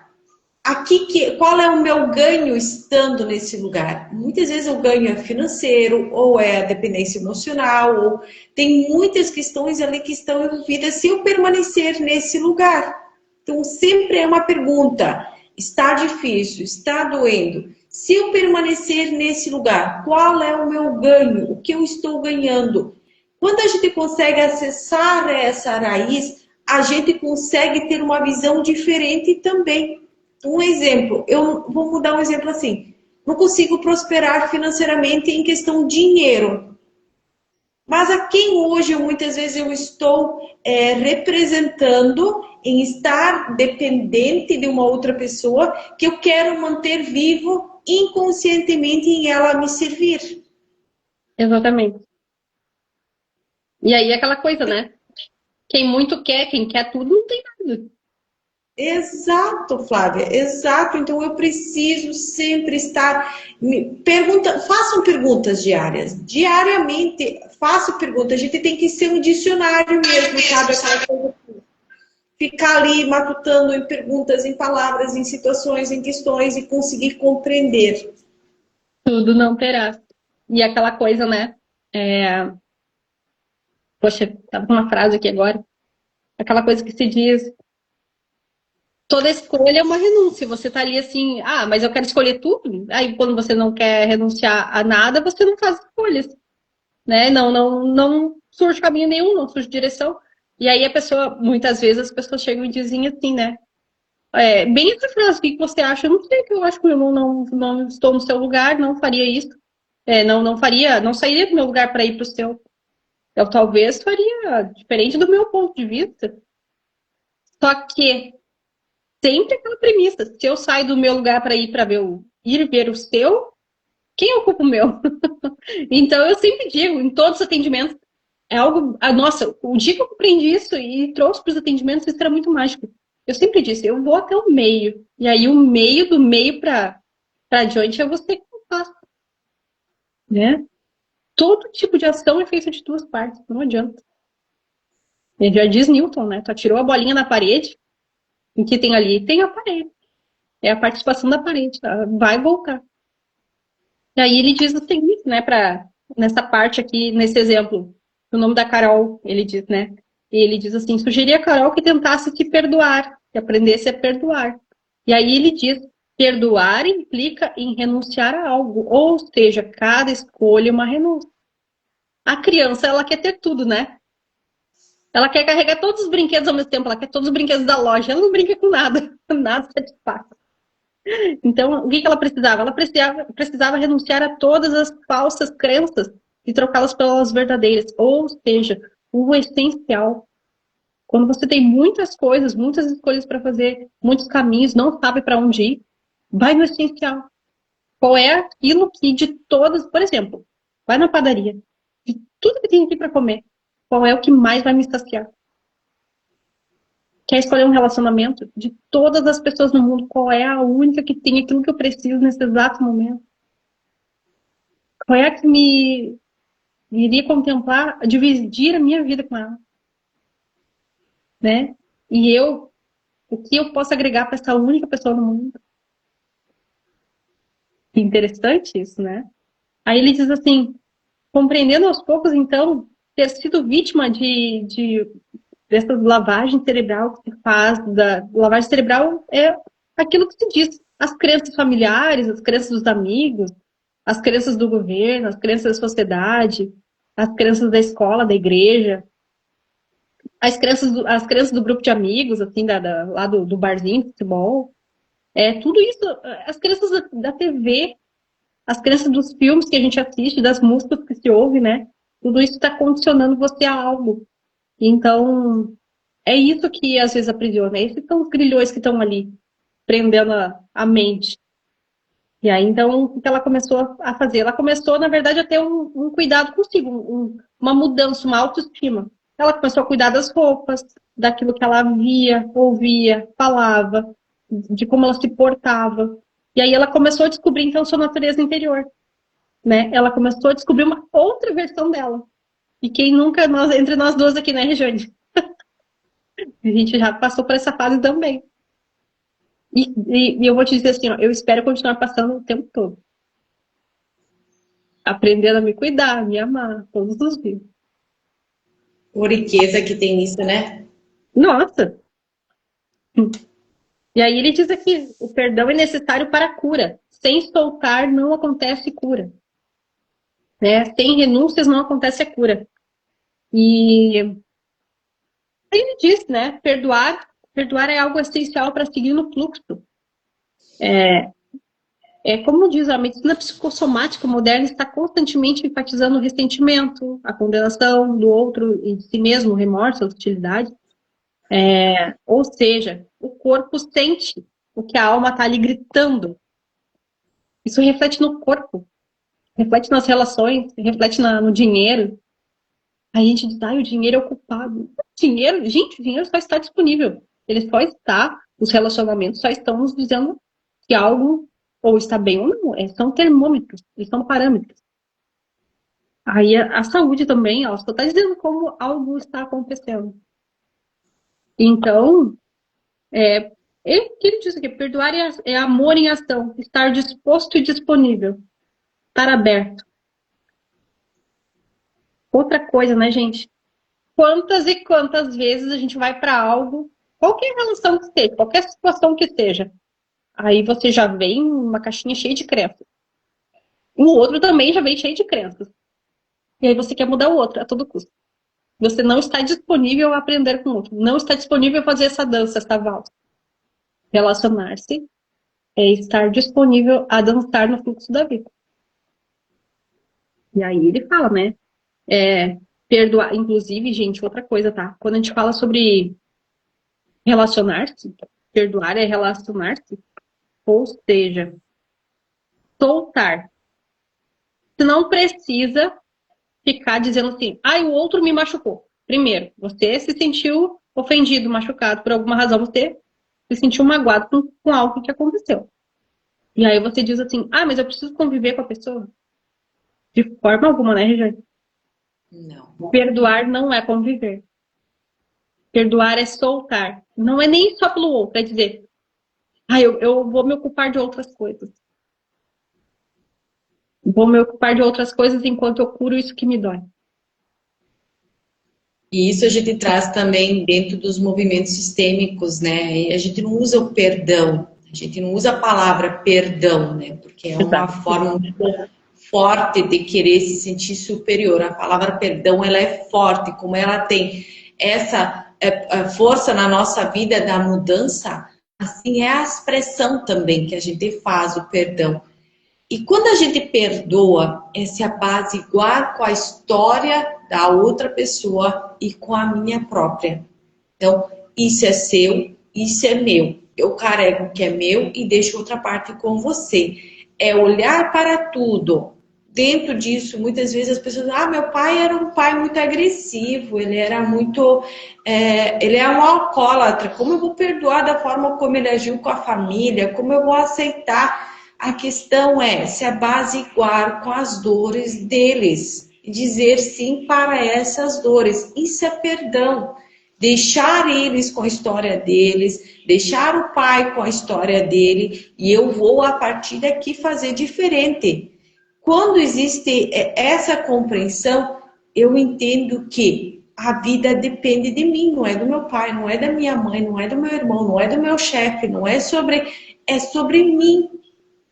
Qual é o meu ganho estando nesse lugar? Muitas vezes o ganho é financeiro, ou é a dependência emocional, ou tem muitas questões ali que estão envolvidas se eu permanecer nesse lugar. Então sempre é uma pergunta. Está difícil, está doendo. Se eu permanecer nesse lugar, qual é o meu ganho? O que eu estou ganhando? Quando a gente consegue acessar essa raiz, a gente consegue ter uma visão diferente também. Um exemplo, eu vou mudar um exemplo assim. Não consigo prosperar financeiramente em questão de dinheiro. Mas a quem hoje muitas vezes eu estou representando em estar dependente de uma outra pessoa que eu quero manter vivo inconscientemente em ela me servir. Exatamente. E aí aquela coisa, né? Quem muito quer, quem quer tudo, não tem nada. Exato, Flávia, exato. Então eu preciso sempre estar façam perguntas diárias. Diariamente, façam perguntas. A gente tem que ser um dicionário mesmo, sabe? Aquela coisa, ficar ali matutando em perguntas, em palavras, em situações, em questões e conseguir compreender. Tudo não terá. E aquela coisa, né? Poxa, tava com uma frase aqui agora. Aquela coisa que se diz, toda escolha é uma renúncia. Você tá ali assim, mas eu quero escolher tudo. Aí quando você não quer renunciar a nada, você não faz escolhas, né? Não surge caminho nenhum, não surge direção. E aí a pessoa, muitas vezes as pessoas chegam e dizem assim, né? Bem essa frase, o que você acha? Eu não sei, que eu acho que eu não estou no seu lugar, não faria isso. Não sairia do meu lugar para ir para o seu. Eu talvez faria diferente do meu ponto de vista. Só que sempre aquela premissa, se eu saio do meu lugar para ir ver o seu, quem ocupa o meu? Então eu sempre digo, em todos os atendimentos, é algo. Nossa, o dia que eu compreendi isso e trouxe para os atendimentos, isso era muito mágico. Eu sempre disse, eu vou até o meio. E aí o meio, do meio para adiante, é você que faz. Né? Todo tipo de ação é feito de duas partes, não adianta. Ele já diz Newton, né? Tu atirou a bolinha na parede, o que tem ali? Tem a parede. É a participação da parede, tá? Vai voltar. E aí ele diz o seguinte, né, nessa parte aqui, nesse exemplo, o nome da Carol, ele diz, né? Ele diz assim, sugeria a Carol que tentasse te perdoar, que aprendesse a perdoar. E aí ele diz, perdoar implica em renunciar a algo, ou seja, cada escolha é uma renúncia. A criança, ela quer ter tudo, né? Ela quer carregar todos os brinquedos ao mesmo tempo, ela quer todos os brinquedos da loja, ela não brinca com nada, nada satisfaz. Então, o que ela precisava? Ela precisava renunciar a todas as falsas crenças e trocá-las pelas verdadeiras. Ou seja, o essencial. Quando você tem muitas coisas, muitas escolhas para fazer, muitos caminhos, não sabe para onde ir, Vai no essencial. Qual é aquilo que de todas, por exemplo, vai na padaria, de tudo que tem aqui para comer, qual é o que mais vai me saciar? Quer escolher um relacionamento? De todas as pessoas no mundo, qual é a única que tem aquilo que eu preciso nesse exato momento? Qual é a que me iria contemplar, dividir a minha vida com ela, né? E eu, o que eu posso agregar para essa única pessoa no mundo? Interessante isso, né? Aí ele diz assim, compreendendo aos poucos, então, ter sido vítima dessa lavagem cerebral que se faz, da lavagem cerebral é aquilo que se diz, as crenças familiares, as crenças dos amigos, as crenças do governo, as crenças da sociedade, as crenças da escola, da igreja, as crenças do grupo de amigos, assim, lá do barzinho de futebol. Tudo isso, as crenças da TV, as crenças dos filmes que a gente assiste, das músicas que se ouve, né? Tudo isso está condicionando você a algo. Então, é isso que às vezes aprisiona. Esses são os grilhões que estão ali, prendendo a mente. E aí, então, o que ela começou a fazer? Ela começou, na verdade, a ter um cuidado consigo, uma mudança, uma autoestima. Ela começou a cuidar das roupas, daquilo que ela via, ouvia, falava, de como ela se portava. E aí ela começou a descobrir, então, sua natureza interior. Né? Ela começou a descobrir uma outra versão dela. E quem nunca, entre nós duas aqui, né, Regiane? A gente já passou por essa fase também. E eu vou te dizer assim, ó, eu espero continuar passando o tempo todo. Aprendendo a me cuidar, a me amar, todos os dias. Por riqueza que tem isso, né? Nossa! E aí ele diz aqui, o perdão é necessário para a cura. Sem soltar não acontece cura. Né? Sem renúncias não acontece a cura. E aí ele diz, né? Perdoar é algo essencial para seguir no fluxo. Como diz, a medicina psicossomática moderna está constantemente enfatizando o ressentimento, a condenação do outro e de si mesmo, o remorso, a hostilidade. Ou seja, o corpo sente o que a alma está ali gritando. Isso reflete no corpo, reflete nas relações, reflete no dinheiro. Aí a gente diz, o dinheiro é o culpado. Dinheiro, gente, o dinheiro só está disponível. Ele só está, os relacionamentos só estão nos dizendo que algo ou está bem ou não. São termômetros, eles são parâmetros. Aí a saúde também, ela só está dizendo como algo está acontecendo. Então, ele diz aqui, perdoar é amor em ação, estar disposto e disponível, estar aberto. Outra coisa, né, gente? Quantas e quantas vezes a gente vai para algo, qualquer relação que seja, qualquer situação que seja, aí você já vem uma caixinha cheia de crenças. O outro também já vem cheio de crenças. E aí você quer mudar o outro a todo custo. Você não está disponível a aprender com o outro. Não está disponível a fazer essa dança, essa valsa. Relacionar-se é estar disponível a dançar no fluxo da vida. E aí ele fala, né? Perdoar. Inclusive, gente, outra coisa, tá? Quando a gente fala sobre relacionar-se, perdoar é relacionar-se, ou seja, soltar. Você não precisa ficar dizendo assim, o outro me machucou. Primeiro, você se sentiu ofendido, machucado, por alguma razão você se sentiu magoado com algo que aconteceu. E aí você diz assim, mas eu preciso conviver com a pessoa? De forma alguma, né, Regiane? Não. Perdoar não é conviver. Perdoar é soltar. Não é nem só pelo outro, é dizer, eu vou me ocupar de outras coisas. Vou me ocupar de outras coisas enquanto eu curo isso que me dói. E isso a gente traz também dentro dos movimentos sistêmicos, né? E a gente não usa o perdão, a gente não usa a palavra perdão, né? Porque é uma forma muito forte de querer se sentir superior. A palavra perdão, ela é forte, como ela tem essa força na nossa vida da mudança, assim é a expressão também que a gente faz o perdão. E quando a gente perdoa, é se apaziguar com a história da outra pessoa e com a minha própria. Então, isso é seu, isso é meu. eu carrego o que é meu e deixo outra parte com você. É olhar para tudo. Dentro disso, muitas vezes as pessoas, meu pai era um pai muito agressivo, ele era muito, ele é um alcoólatra. Como eu vou perdoar da forma como ele agiu com a família? Como eu vou aceitar? A questão é se abasiguar com as dores deles e dizer sim para essas dores. Isso é perdão. Deixar eles com a história deles, deixar o pai com a história dele, e eu vou a partir daqui fazer diferente. Quando existe essa compreensão, eu entendo que a vida depende de mim, não é do meu pai, não é da minha mãe, não é do meu irmão, não é do meu chefe, não é sobre mim.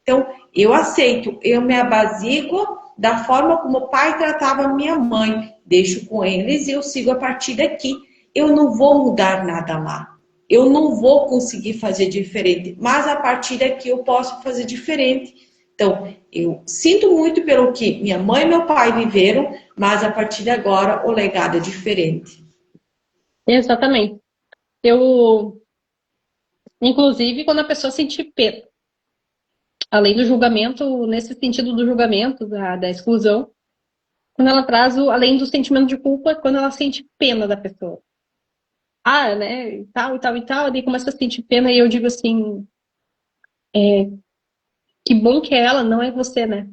Então, eu aceito, eu me abazigo da forma como o pai tratava minha mãe, deixo com eles e eu sigo a partir daqui. Eu não vou mudar nada lá. Eu não vou conseguir fazer diferente, mas a partir daqui eu posso fazer diferente. Então, eu sinto muito pelo que minha mãe e meu pai viveram, mas a partir de agora o legado é diferente. Exatamente. Eu, inclusive, quando a pessoa sentir pena, além do julgamento, nesse sentido do julgamento, da exclusão, quando ela traz, além do sentimento de culpa, quando ela sente pena da pessoa. Né, e tal, e tal, e tal, daí começa a sentir pena e eu digo assim, que bom que é ela, não é você, né?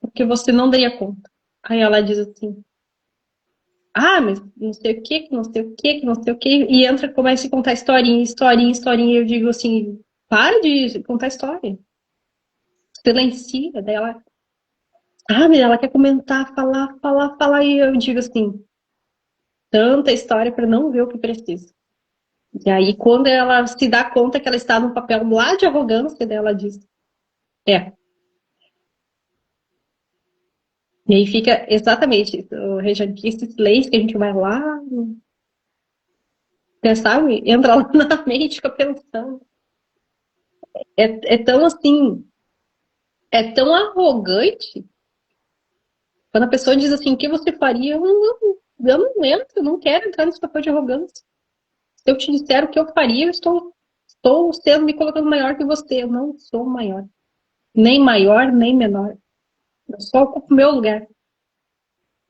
Porque você não daria conta. Aí ela diz assim, mas não sei o que não sei o que não sei o que e entra, começa a contar historinha, historinha, historinha, e eu digo assim, para de contar história. Silencia, daí ela, mas ela quer comentar, falar, falar, falar, e eu digo assim, tanta história para não ver o que precisa. E aí, quando ela se dá conta que ela está num papel lá de arrogância, daí ela diz, é. E aí fica exatamente isso, Regiane, que esse silêncio que a gente vai lá, sabe? Entra lá na mente, fica pensando. É tão assim, é tão arrogante, quando a pessoa diz assim, o que você faria? Eu não entro, eu não quero entrar nesse papel de arrogância. Se eu te disser o que eu faria, eu estou sendo me colocando maior que você. Eu não sou maior. Nem maior, nem menor. Eu só ocupo o meu lugar.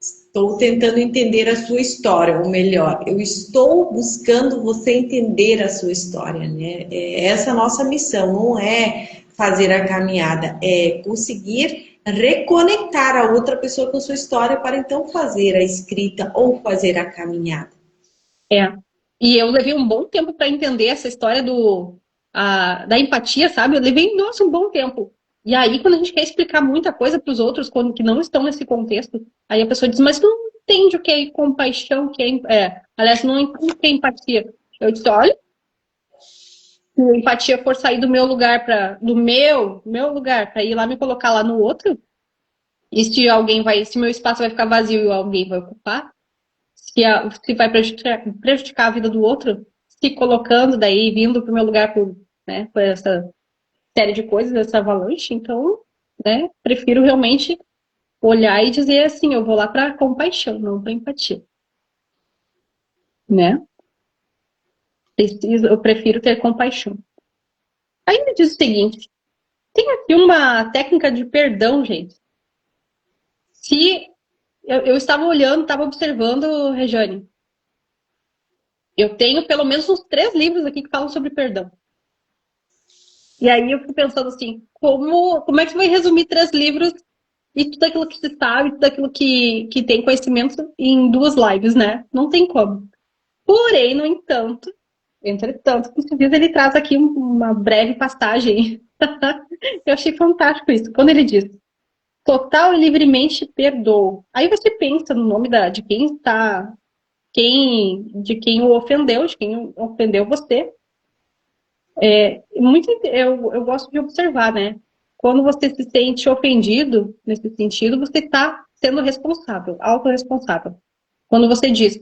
Estou tentando entender a sua história, ou melhor, eu estou buscando você entender a sua história, né? Essa é a nossa missão, não é fazer a caminhada, é conseguir reconectar a outra pessoa com sua história para então fazer a escrita ou fazer a caminhada. É. E eu levei um bom tempo para entender essa história da empatia, sabe? Eu levei, nossa, um bom tempo. E aí, quando a gente quer explicar muita coisa para os outros que não estão nesse contexto, aí a pessoa diz, mas tu não entende o que é compaixão, o que aliás, não entende o que é empatia. Eu disse, olha, se a empatia for sair do meu lugar do meu lugar para ir lá me colocar lá no outro, e se meu espaço vai ficar vazio e alguém vai ocupar, se vai prejudicar a vida do outro, se colocando daí, vindo para o meu lugar por essa série de coisas, essa avalanche, então, né, prefiro realmente olhar e dizer assim, eu vou lá para compaixão, não para empatia, né? Eu prefiro ter compaixão. Aí me diz o seguinte, tem aqui uma técnica de perdão, gente. Se eu estava olhando, estava observando, Rejane, eu tenho pelo menos uns 3 livros aqui que falam sobre perdão. E aí eu fico pensando assim, como é que você vai resumir 3 livros e tudo aquilo que se sabe, tudo aquilo que tem conhecimento em 2 lives, né? Não tem como. Porém, no entanto, entretanto, como se diz, ele traz aqui uma breve passagem. Eu achei fantástico isso. Quando ele diz, total e livremente perdoo. Aí você pensa no nome de quem está, de quem o ofendeu, de quem ofendeu você. Eu gosto de observar, né? Quando você se sente ofendido, nesse sentido, você está sendo responsável, autorresponsável. Quando você diz,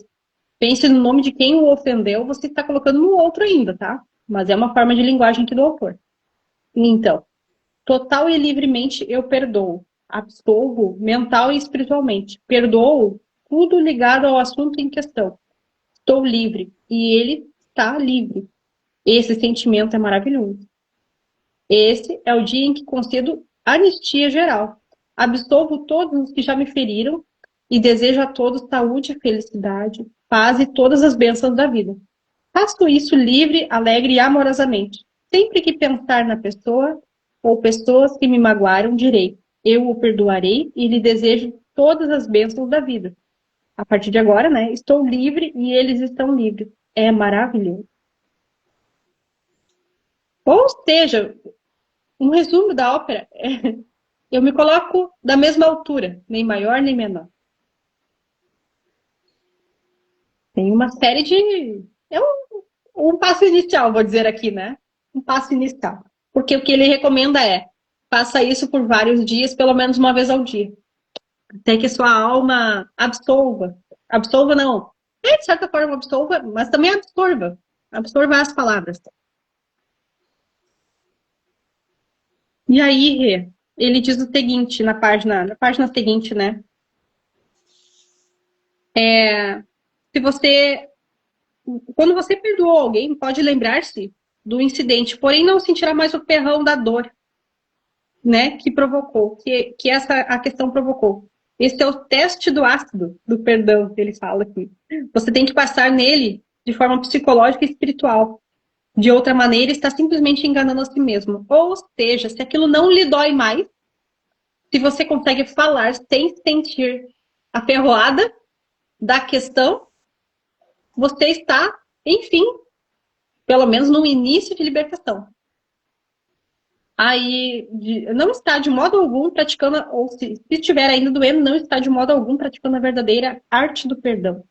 pense no nome de quem o ofendeu, você está colocando no outro ainda, tá? Mas é uma forma de linguagem aqui do autor. Então, total e livremente eu perdoo, absolvo mental e espiritualmente. Perdoo tudo ligado ao assunto em questão. Estou livre e ele está livre. Esse sentimento é maravilhoso. Esse é o dia em que concedo anistia geral. Absolvo todos os que já me feriram e desejo a todos saúde, felicidade, paz e todas as bênçãos da vida. Faço isso livre, alegre e amorosamente. Sempre que pensar na pessoa ou pessoas que me magoaram, direi: eu o perdoarei e lhe desejo todas as bênçãos da vida. A partir de agora, né? Estou livre e eles estão livres. É maravilhoso. Ou seja, um resumo da ópera é: eu me coloco da mesma altura, nem maior nem menor. Tem uma série de. É um passo inicial, vou dizer aqui, né? Um passo inicial. Porque o que ele recomenda é: faça isso por vários dias, pelo menos uma vez ao dia. Até que sua alma absolva. Absolva não. É, de certa forma, absolva, mas também absorva. Absorva as palavras. E aí, Rê, ele diz o seguinte na página seguinte, né? Se você, quando você perdoou alguém, pode lembrar-se do incidente, porém não sentirá mais o ferrão da dor, né, que provocou, que essa a questão provocou. Esse é o teste do ácido do perdão que ele fala aqui. Você tem que passar nele de forma psicológica e espiritual. De outra maneira, está simplesmente enganando a si mesmo. Ou seja, se aquilo não lhe dói mais, se você consegue falar sem sentir a ferroada da questão, você está, enfim, pelo menos no início de libertação. Aí, não está de modo algum praticando, ou se estiver ainda doendo, não está de modo algum praticando a verdadeira arte do perdão.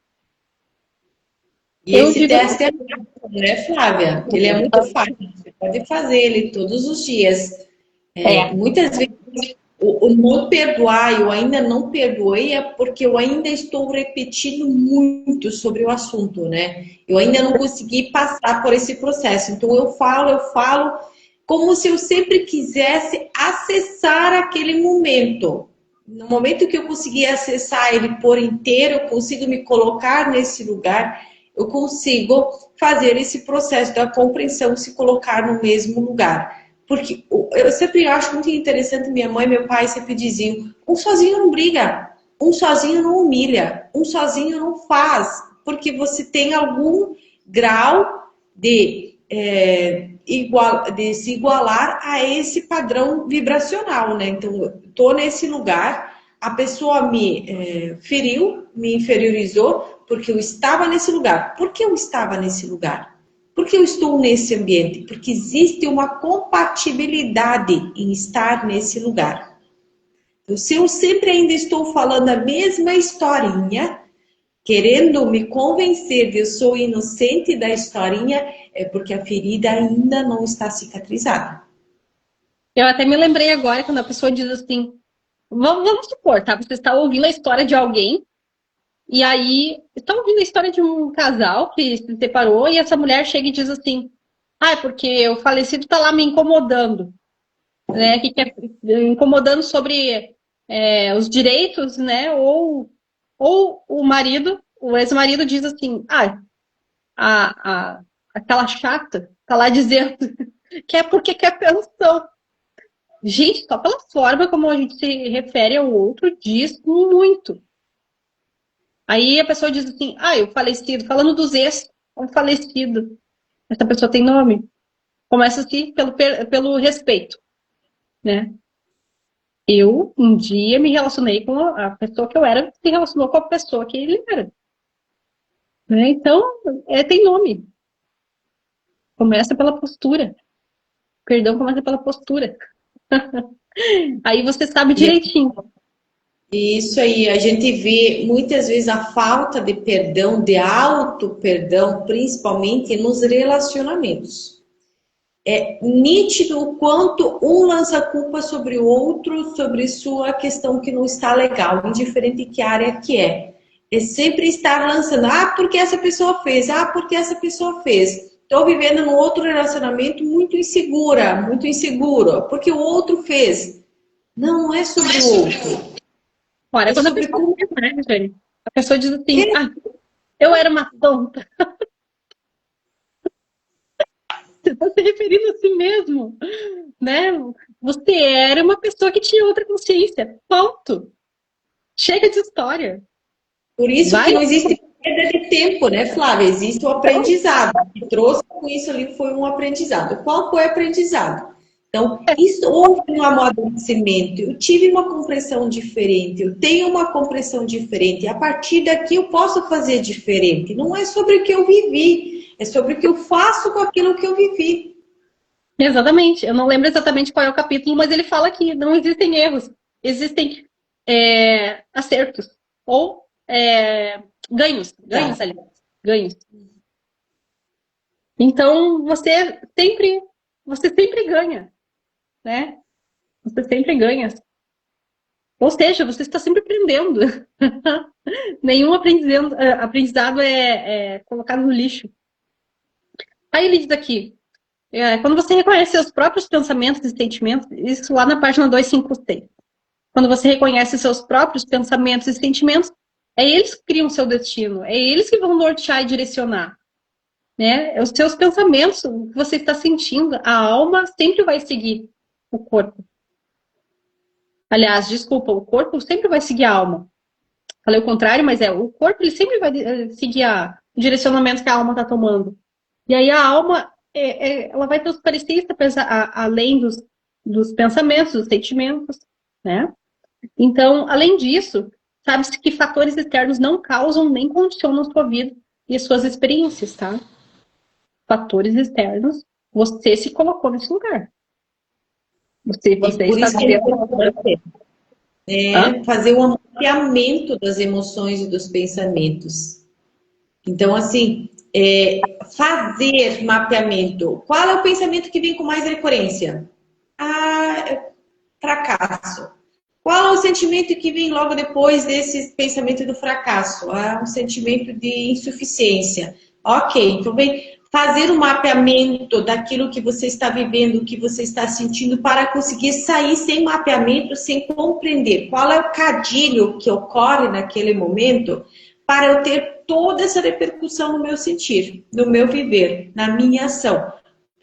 E esse teste é rápido, né, Flávia? Ele é muito fácil. Você pode fazer ele todos os dias. Muitas vezes o não perdoar, eu ainda não perdoei, é porque eu ainda estou repetindo muito sobre o assunto, né? Eu ainda não consegui passar por esse processo. Então eu falo como se eu sempre quisesse acessar aquele momento. No momento que eu conseguir acessar ele por inteiro, eu consigo me colocar nesse lugar, eu consigo fazer esse processo da compreensão, se colocar no mesmo lugar. Porque eu sempre acho muito interessante, minha mãe e meu pai sempre diziam: um sozinho não briga, um sozinho não humilha, um sozinho não faz, porque você tem algum grau de, de se igualar a esse padrão vibracional, né? Então, eu tô nesse lugar, a pessoa me feriu, me inferiorizou, porque eu estava nesse lugar. Por que eu estava nesse lugar? Por que eu estou nesse ambiente? Porque existe uma compatibilidade em estar nesse lugar. Então, se eu sempre ainda estou falando a mesma historinha, querendo me convencer de eu sou inocente da historinha, é porque a ferida ainda não está cicatrizada. Eu até me lembrei agora quando a pessoa diz assim: vamos supor, tá? Você está ouvindo a história de alguém, e aí está ouvindo a história de um casal que se separou, e essa mulher chega e diz assim: ah, é porque o falecido está lá me incomodando, né? Incomodando sobre os direitos, né? Ou o marido, o ex-marido diz assim: ah, aquela chata tá lá dizendo que é porque quer pensão. Gente, só pela forma como a gente se refere ao outro diz muito. Aí a pessoa diz assim: ah, o falecido, falando dos ex, o falecido. Essa pessoa tem nome. Começa assim pelo respeito, né? Eu, um dia, me relacionei com a pessoa que eu era, se relacionou com a pessoa que ele era. Né? Então, tem nome. Começa pela postura. Perdão começa pela postura. Aí você sabe direitinho. E isso aí, a gente vê muitas vezes a falta de perdão, de auto-perdão, principalmente nos relacionamentos. É nítido o quanto um lança culpa sobre o outro, sobre sua questão que não está legal, indiferente que área que é. É sempre estar lançando, porque essa pessoa fez, porque essa pessoa fez. Estou vivendo num outro relacionamento muito insegura, muito inseguro, porque o outro fez. Não, não é sobre o outro. Olha, É quando a sobre pessoa como... né, Jane? A pessoa diz assim: ah, eu era uma tonta. Você está se referindo a si mesmo, né? Você era uma pessoa que tinha outra consciência. Ponto. Chega de história. Por isso que Vai. não existe perda de tempo, né, Flávia? Existe o aprendizado. O que trouxe com isso ali foi um aprendizado. Qual foi o aprendizado? Então, isso houve um amadurecimento. Eu tive uma compreensão diferente, eu tenho uma compreensão diferente. A partir daqui eu posso fazer diferente. Não é sobre o que eu vivi, é sobre o que eu faço com aquilo que eu vivi. Exatamente. Eu não lembro exatamente qual é o capítulo, mas ele fala que não existem erros. Existem acertos. Ou ganhos. Tá. Ganhos, aliás. Ganhos. Então, você sempre ganha, né? Você sempre ganha. Ou seja, você está sempre aprendendo. Nenhum aprendizado é colocado no lixo. Aí ele diz aqui, quando você reconhece seus próprios pensamentos e sentimentos, isso lá na página 256. Quando você reconhece seus próprios pensamentos e sentimentos, é eles que criam o seu destino, é eles que vão nortear e direcionar. Né? Os seus pensamentos, o que você está sentindo, a alma sempre vai seguir o corpo. Aliás, desculpa, o corpo sempre vai seguir a alma. Falei o contrário, mas o corpo ele sempre vai seguir o direcionamento que a alma está tomando. E aí a alma, ela vai transparecer além dos pensamentos, dos sentimentos, né? Então, além disso, sabe-se que fatores externos não causam nem condicionam a sua vida e as suas experiências, tá? Fatores externos, você se colocou nesse lugar. Você E por está isso que é vivendo. importante fazer o mapeamento das emoções e dos pensamentos. Então, assim, fazer mapeamento. Qual é o pensamento que vem com mais recorrência? Fracasso. Qual é o sentimento que vem logo depois desse pensamento do fracasso? Um sentimento de insuficiência. Ok, então vem fazer um mapeamento daquilo que você está vivendo, o que você está sentindo, para conseguir sair sem mapeamento, sem compreender qual é o cadilho que ocorre naquele momento, para eu ter toda essa repercussão no meu sentir, no meu viver, na minha ação.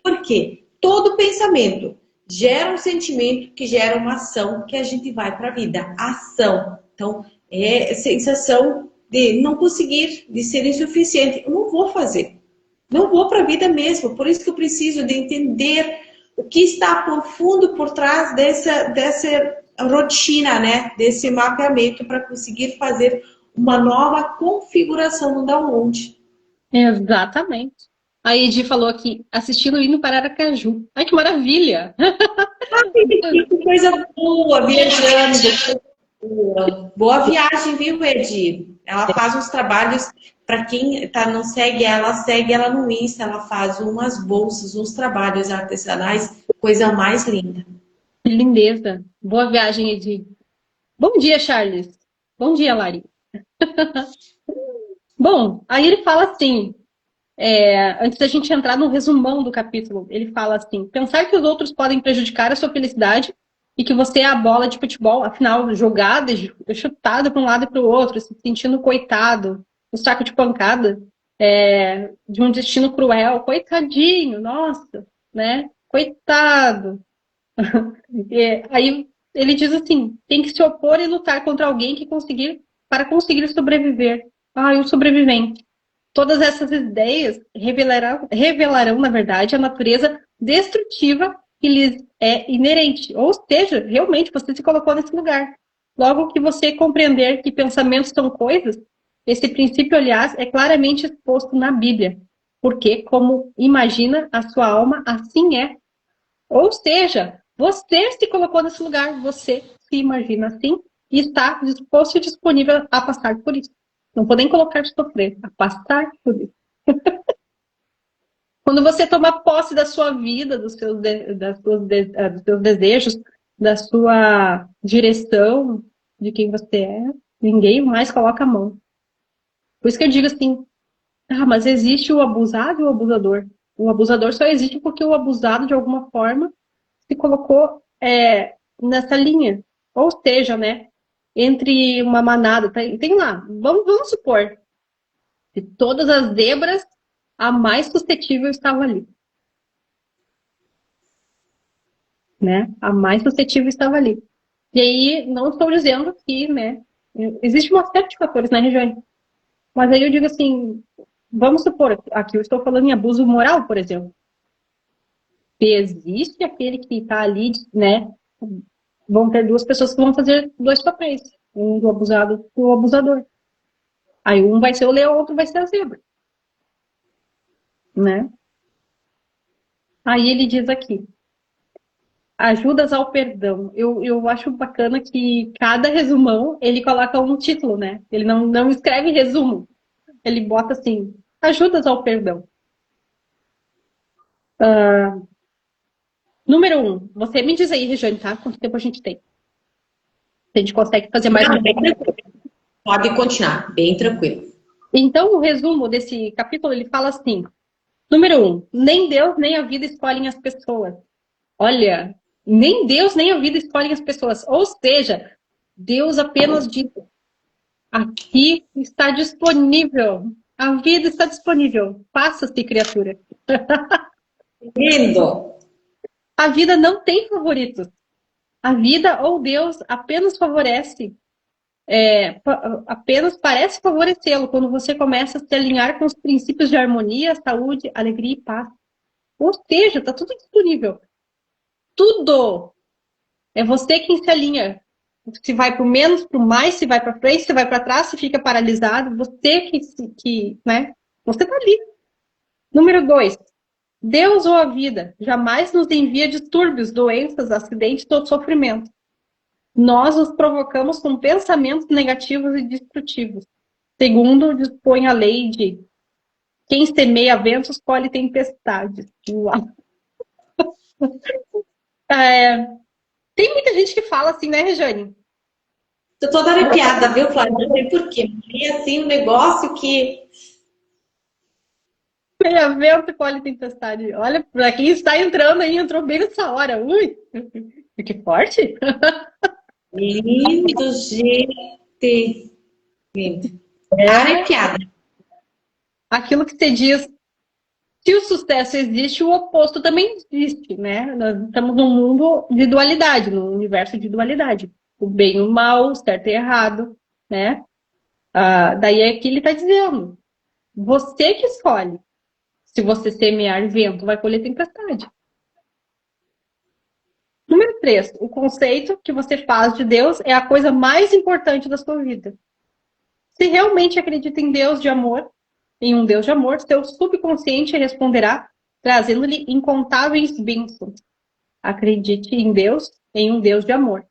Por quê? Todo pensamento gera um sentimento que gera uma ação que a gente vai para a vida. Ação. Então, é sensação de não conseguir, de ser insuficiente. Eu não vou fazer. Não vou para a vida mesmo. Por isso que eu preciso de entender o que está por fundo, por trás dessa rotina, né? Desse mapeamento para conseguir fazer uma nova configuração no download. Exatamente. A Edi falou aqui, assistindo o hino para Aracaju. Ai, que maravilha! Que coisa boa, viajando. Boa viagem, viu, Edi? Ela faz uns trabalhos, para quem não segue ela no Insta, ela faz umas bolsas, uns trabalhos artesanais, coisa mais linda. Que lindeza. Boa viagem, Edi. Bom dia, Charles. Bom dia, Lari. Bom, aí ele fala assim, antes da gente entrar no resumão do capítulo, ele fala assim, pensar que os outros podem prejudicar a sua felicidade e que você é a bola de futebol, afinal, jogada, chutada para um lado e para o outro, se sentindo coitado, o saco de pancada, de um destino cruel, coitadinho, nossa, né? Coitado. Aí ele diz assim, tem que se opor e lutar contra alguém para conseguir sobreviver. O sobrevivente. Todas essas ideias revelarão, na verdade, a natureza destrutiva que lhes é inerente. Ou seja, realmente você se colocou nesse lugar. Logo que você compreender que pensamentos são coisas, esse princípio, aliás, é claramente exposto na Bíblia. Porque, como imagina a sua alma, assim é. Ou seja, você se colocou nesse lugar, você se imagina assim e está disposto e disponível a passar por isso. Não podem colocar de sofrer, a passar por isso. Quando você toma posse da sua vida, dos seus desejos, da sua direção, de quem você é, ninguém mais coloca a mão. Por isso que eu digo assim, mas existe o abusado e o abusador. O abusador só existe porque o abusado, de alguma forma, se colocou nessa linha. Ou seja, né, entre uma manada, tem lá, vamos supor, de todas as zebras, a mais suscetível estava ali. né? A mais suscetível estava ali. E aí, não estou dizendo que, né, existe uma série de fatores, né, Regiane? Mas aí eu digo assim, vamos supor, aqui eu estou falando em abuso moral, por exemplo. Se existe aquele que está ali, né, vão ter duas pessoas que vão fazer dois papéis. Um do abusado e o abusador. Aí um vai ser o leão, o outro vai ser a zebra, né? Aí ele diz aqui, ajudas ao perdão. Eu acho bacana que cada resumão, ele coloca um título, né? Ele não escreve resumo. Ele bota assim, ajudas ao perdão. Número um, você me diz aí, Regiane, tá? Quanto tempo a gente tem? Se a gente consegue fazer mais Não, um. bem tranquilo. Pode continuar, bem tranquilo. Então, o resumo desse capítulo, ele fala assim, número um, nem Deus nem a vida escolhem as pessoas. Olha, nem Deus nem a vida escolhem as pessoas. Ou seja, Deus apenas diz, aqui está disponível. A vida está disponível. Faça-se, criatura. Lindo. A vida não tem favoritos. A vida ou Deus apenas favorece, apenas parece favorecê-lo quando você começa a se alinhar com os princípios de harmonia, saúde, alegria e paz. Ou seja, está tudo disponível. Tudo. É você quem se alinha. Se vai para o menos, para o mais, se vai para frente, se vai para trás, se fica paralisado. Você né? Você está ali. Número dois. Deus ou a vida jamais nos envia distúrbios, doenças, acidentes ou sofrimento. Nós os provocamos com pensamentos negativos e destrutivos. Segundo, dispõe a lei de quem semeia ventos colhe tempestades. Uau. Tem muita gente que fala assim, né, Rejane? Tô toda arrepiada, viu, Flávia? Não sei por quê. É assim um negócio que. Semeia vento colhe tempestade. Olha, para quem está entrando aí, entrou bem nessa hora. Ui, que forte. Lindo, gente. Lindo. É Arrepiada. aquilo que você diz. Se o sucesso existe, o oposto também existe, né? Nós estamos num mundo de dualidade, num universo de dualidade. O bem e o mal, o certo e o errado, né? Daí é que ele está dizendo. Você que escolhe. Se você semear vento, vai colher tempestade. Número 3. O conceito que você faz de Deus é a coisa mais importante da sua vida. Se realmente acredita em Deus de amor, em um Deus de amor, seu subconsciente responderá, trazendo-lhe incontáveis bênçãos. Acredite em Deus, em um Deus de amor.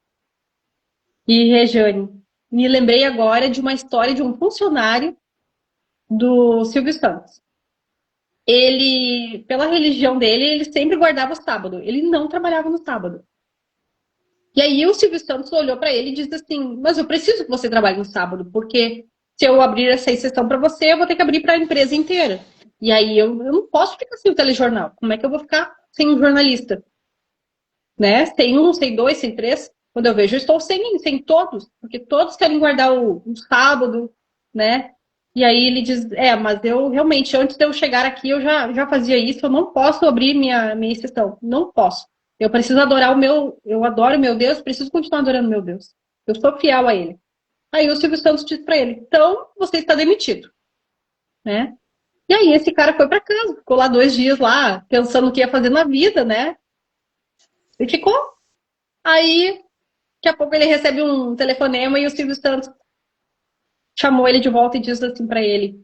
E, Rejane, me lembrei agora de uma história de um funcionário do Silvio Santos. Ele, pela religião dele, ele sempre guardava o sábado. Ele não trabalhava no sábado. E aí o Silvio Santos olhou para ele e disse assim: mas eu preciso que você trabalhe no sábado, porque se eu abrir essa exceção para você, eu vou ter que abrir para a empresa inteira. E aí eu não posso ficar sem o telejornal. Como é que eu vou ficar sem um jornalista? Né? Sem um, sem dois, sem três. Quando eu vejo, eu estou sem todos, porque todos querem guardar o sábado, né? E aí ele diz, mas eu realmente, antes de eu chegar aqui, eu já fazia isso, eu não posso abrir minha exceção. Não posso. Eu preciso adorar eu adoro o meu Deus, preciso continuar adorando o meu Deus. Eu sou fiel a ele. Aí o Silvio Santos disse para ele, então você está demitido, né? E aí esse cara foi para casa, ficou lá 2 dias lá, pensando o que ia fazer na vida, né? E ficou. Aí, daqui a pouco ele recebe um telefonema e o Silvio Santos chamou ele de volta e disse assim para ele,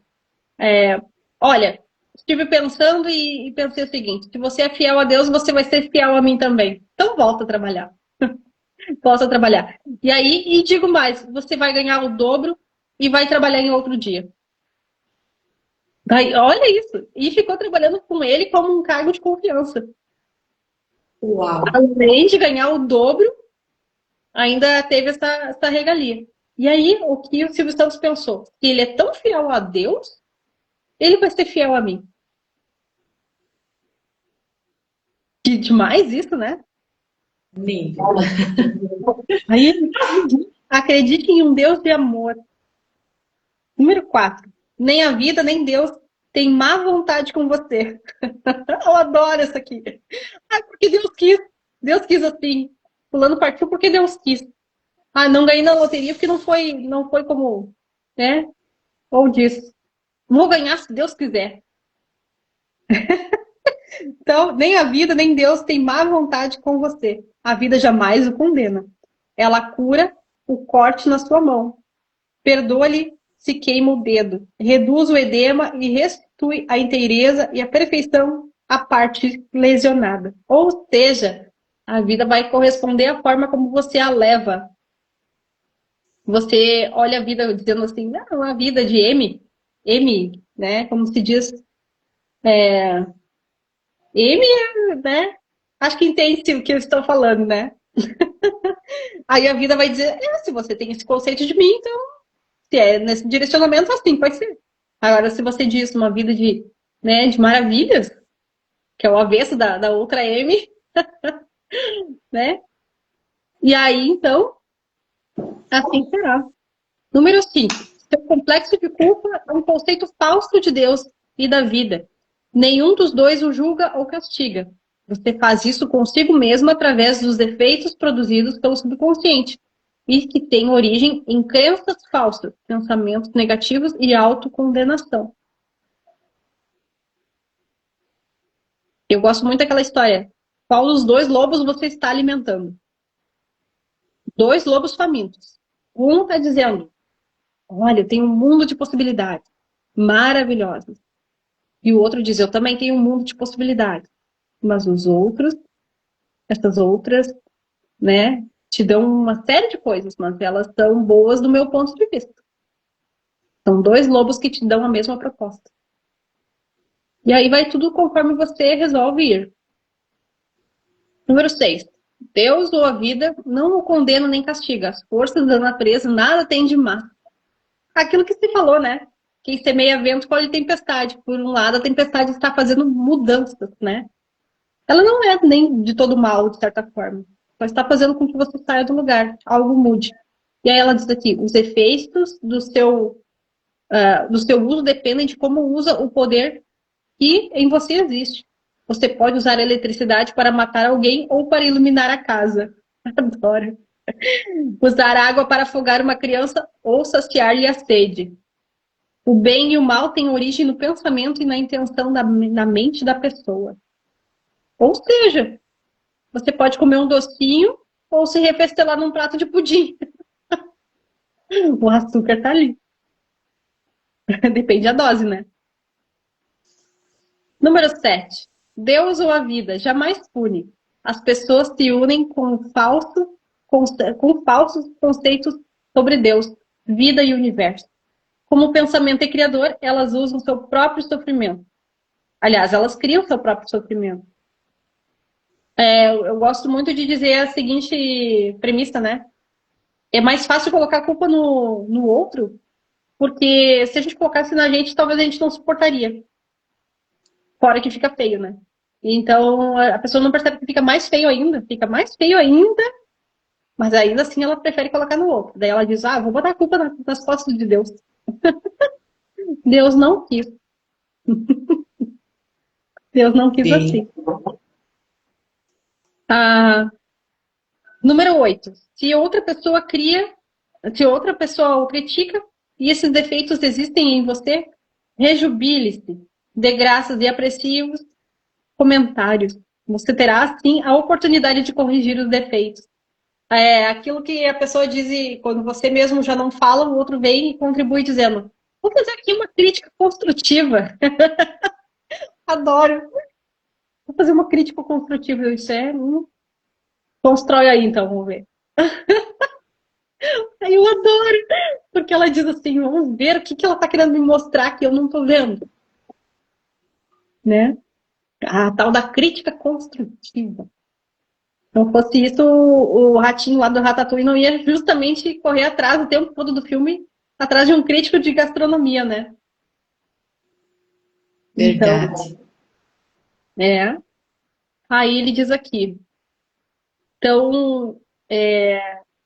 olha, estive pensando e pensei o seguinte, se você é fiel a Deus, você vai ser fiel a mim também. Então volta a trabalhar. Volta a trabalhar. E aí, e digo mais, você vai ganhar o dobro e vai trabalhar em outro dia. Daí, olha isso. E ficou trabalhando com ele como um cargo de confiança. Uau. Além de ganhar o dobro, ainda teve essa regalia. E aí, o que o Silvio Santos pensou? Se ele é tão fiel a Deus, ele vai ser fiel a mim. Que demais isso, né? Lindo. Aí, acredite em um Deus de amor. Número 4. Nem a vida, nem Deus tem má vontade com você. Eu adoro isso aqui. Porque Deus quis. Deus quis assim. Fulano partiu porque Deus quis. Ah, não ganhei na loteria porque não foi como, né? Ou disse, vou ganhar se Deus quiser. Então, nem a vida, nem Deus tem má vontade com você. A vida jamais o condena. Ela cura o corte na sua mão. Perdoa-lhe se queima o dedo. Reduz o edema e restitui a inteireza e a perfeição à parte lesionada. Ou seja, a vida vai corresponder à forma como você a leva. Você olha a vida dizendo assim, não, a vida de M, né? Como se diz, M, né? Acho que entende o que eu estou falando, né? Aí a vida vai dizer, se você tem esse conceito de mim, então, se é nesse direcionamento, assim vai ser. Agora, se você diz uma vida de, né, de maravilhas, que é o avesso da outra M, né? E aí, então, assim será. Número 5. Seu complexo de culpa é um conceito falso de Deus e da vida. Nenhum dos dois o julga ou castiga. Você faz isso consigo mesmo através dos efeitos produzidos pelo subconsciente e que tem origem em crenças falsas, pensamentos negativos e autocondenação. Eu gosto muito daquela história. Qual dos dois lobos você está alimentando? Dois lobos famintos. Um está dizendo, olha, eu tenho um mundo de possibilidades maravilhosas. E o outro diz, eu também tenho um mundo de possibilidades. Mas os outros, essas outras, né, te dão uma série de coisas, mas elas são boas do meu ponto de vista. São dois lobos que te dão a mesma proposta. E aí vai tudo conforme você resolve ir. Número 6. Deus ou a vida não o condena nem castiga. As forças da natureza nada tem de má. Aquilo que se falou, né? Quem semeia vento colhe tempestade. Por um lado, a tempestade está fazendo mudanças, né? Ela não é nem de todo mal, de certa forma. Só está fazendo com que você saia do lugar, algo mude. E aí ela diz aqui, os efeitos do seu uso dependem de como usa o poder que em você existe. Você pode usar a eletricidade para matar alguém ou para iluminar a casa. Adoro. Usar água para afogar uma criança ou saciar-lhe a sede. O bem e o mal têm origem no pensamento e na intenção na mente da pessoa. Ou seja, você pode comer um docinho ou se refestelar num prato de pudim. O açúcar tá ali. Depende da dose, né? Número 7. Deus ou a vida jamais pune. As pessoas se unem com falsos conceitos sobre Deus, vida e universo. Como o pensamento é criador, elas usam seu próprio sofrimento. Aliás, elas criam seu próprio sofrimento. Eu gosto muito de dizer a seguinte premissa, né? É mais fácil colocar a culpa no outro, porque se a gente colocasse na gente, talvez a gente não suportaria. Fora que fica feio, né? Então a pessoa não percebe que fica mais feio ainda, mas ainda assim ela prefere colocar no outro. Daí ela diz, vou botar a culpa nas costas de Deus. Deus não quis. Deus não quis Sim. assim. Número 8. Se outra pessoa o critica e esses defeitos existem em você, rejubile-se, dê graças e aprecie os comentários. Você terá, assim, a oportunidade de corrigir os defeitos. Aquilo que a pessoa diz e quando você mesmo já não fala, o outro vem e contribui dizendo, vou fazer aqui uma crítica construtiva. Adoro. Vou fazer uma crítica construtiva. Isso constrói aí, então, vamos ver. Aí eu adoro, porque ela diz assim, vamos ver o que ela está querendo me mostrar que eu não estou vendo. Né? A tal da crítica construtiva. Se não fosse isso, o ratinho lá do Ratatouille não ia justamente correr atrás o tempo todo do filme, atrás de um crítico de gastronomia, né? Verdade. Então, aí ele diz aqui. Então,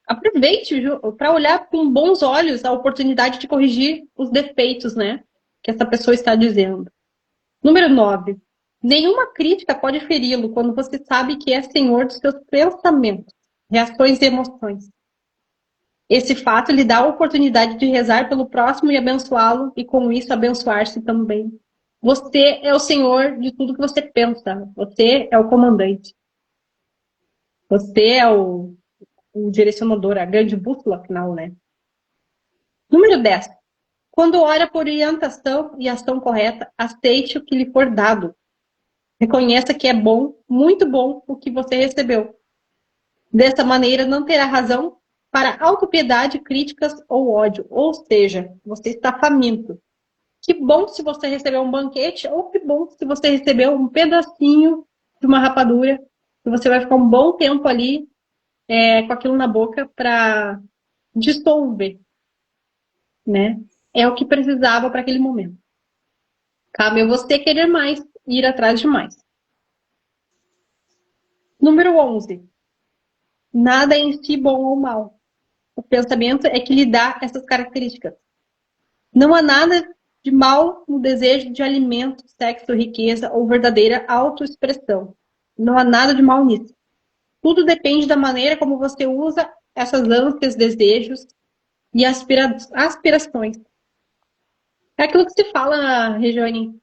aproveite para olhar com bons olhos a oportunidade de corrigir os defeitos, né? Que essa pessoa está dizendo. Número 9. Nenhuma crítica pode feri-lo quando você sabe que é senhor dos seus pensamentos, reações e emoções. Esse fato lhe dá a oportunidade de rezar pelo próximo e abençoá-lo, e com isso abençoar-se também. Você é o senhor de tudo que você pensa. Você é o comandante. Você é o direcionador, a grande bússola, afinal, né? Número 10. Quando ora por orientação e ação correta, aceite o que lhe for dado. Reconheça que é bom, muito bom, o que você recebeu. Dessa maneira, não terá razão para autopiedade, críticas ou ódio. Ou seja, você está faminto. Que bom se você recebeu um banquete, ou que bom se você recebeu um pedacinho de uma rapadura, que você vai ficar um bom tempo ali com aquilo na boca para dissolver, né? É o que precisava para aquele momento. Cabe a você querer mais, ir atrás de mais. Número 11. Nada é em si bom ou mal. O pensamento é que lhe dá essas características. Não há nada de mal no desejo de alimento, sexo, riqueza ou verdadeira autoexpressão. Não há nada de mal nisso. Tudo depende da maneira como você usa essas ânsias, desejos e aspirações. É aquilo que se fala, Regiane,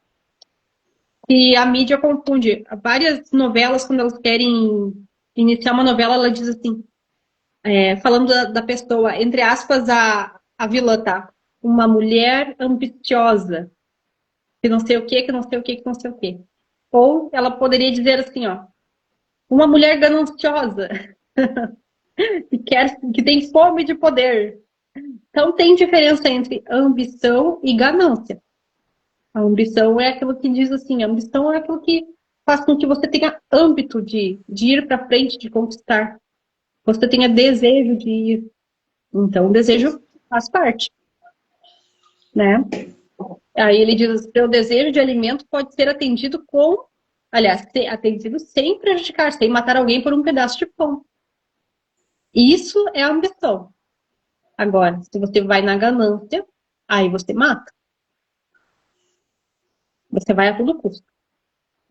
que a mídia confunde. Várias novelas, quando elas querem iniciar uma novela, ela diz assim, falando da pessoa, entre aspas, a vilã, tá? Uma mulher ambiciosa, que não sei o que, que não sei o que, que não sei o que. Ou ela poderia dizer assim, ó, uma mulher gananciosa, que tem fome de poder. Então tem diferença entre ambição e ganância. A ambição é aquilo que diz assim, a ambição é aquilo que faz com que você tenha âmbito de ir para frente, de conquistar. Você tenha desejo de ir. Então, o desejo faz parte, né? Aí ele diz, seu desejo de alimento pode ser atendido atendido sem prejudicar, sem matar alguém por um pedaço de pão. Isso é ambição. Agora, se você vai na ganância, aí você mata. Você vai a todo custo.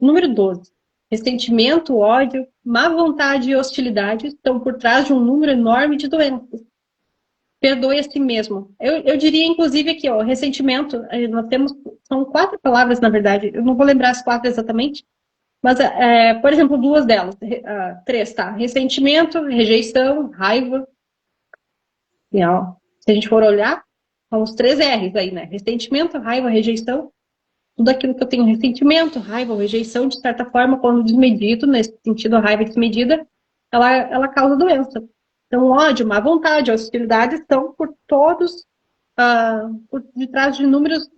Número 12. Ressentimento, ódio, má vontade e hostilidade estão por trás de um número enorme de doenças. Perdoe a si mesmo. Eu diria, inclusive, aqui, ó, ressentimento, nós temos, são 4 palavras, na verdade, eu não vou lembrar as 4 exatamente, mas, por exemplo, 2 delas, 3, tá? Ressentimento, rejeição, raiva. E, ó, se a gente for olhar, são os 3 R's aí, né? Ressentimento, raiva, rejeição. Tudo aquilo que eu tenho ressentimento, raiva ou rejeição, de certa forma, quando desmedido, nesse sentido, a raiva desmedida, ela causa doença. Então, ódio, má vontade, hostilidade estão por todos, por detrás de inúmeras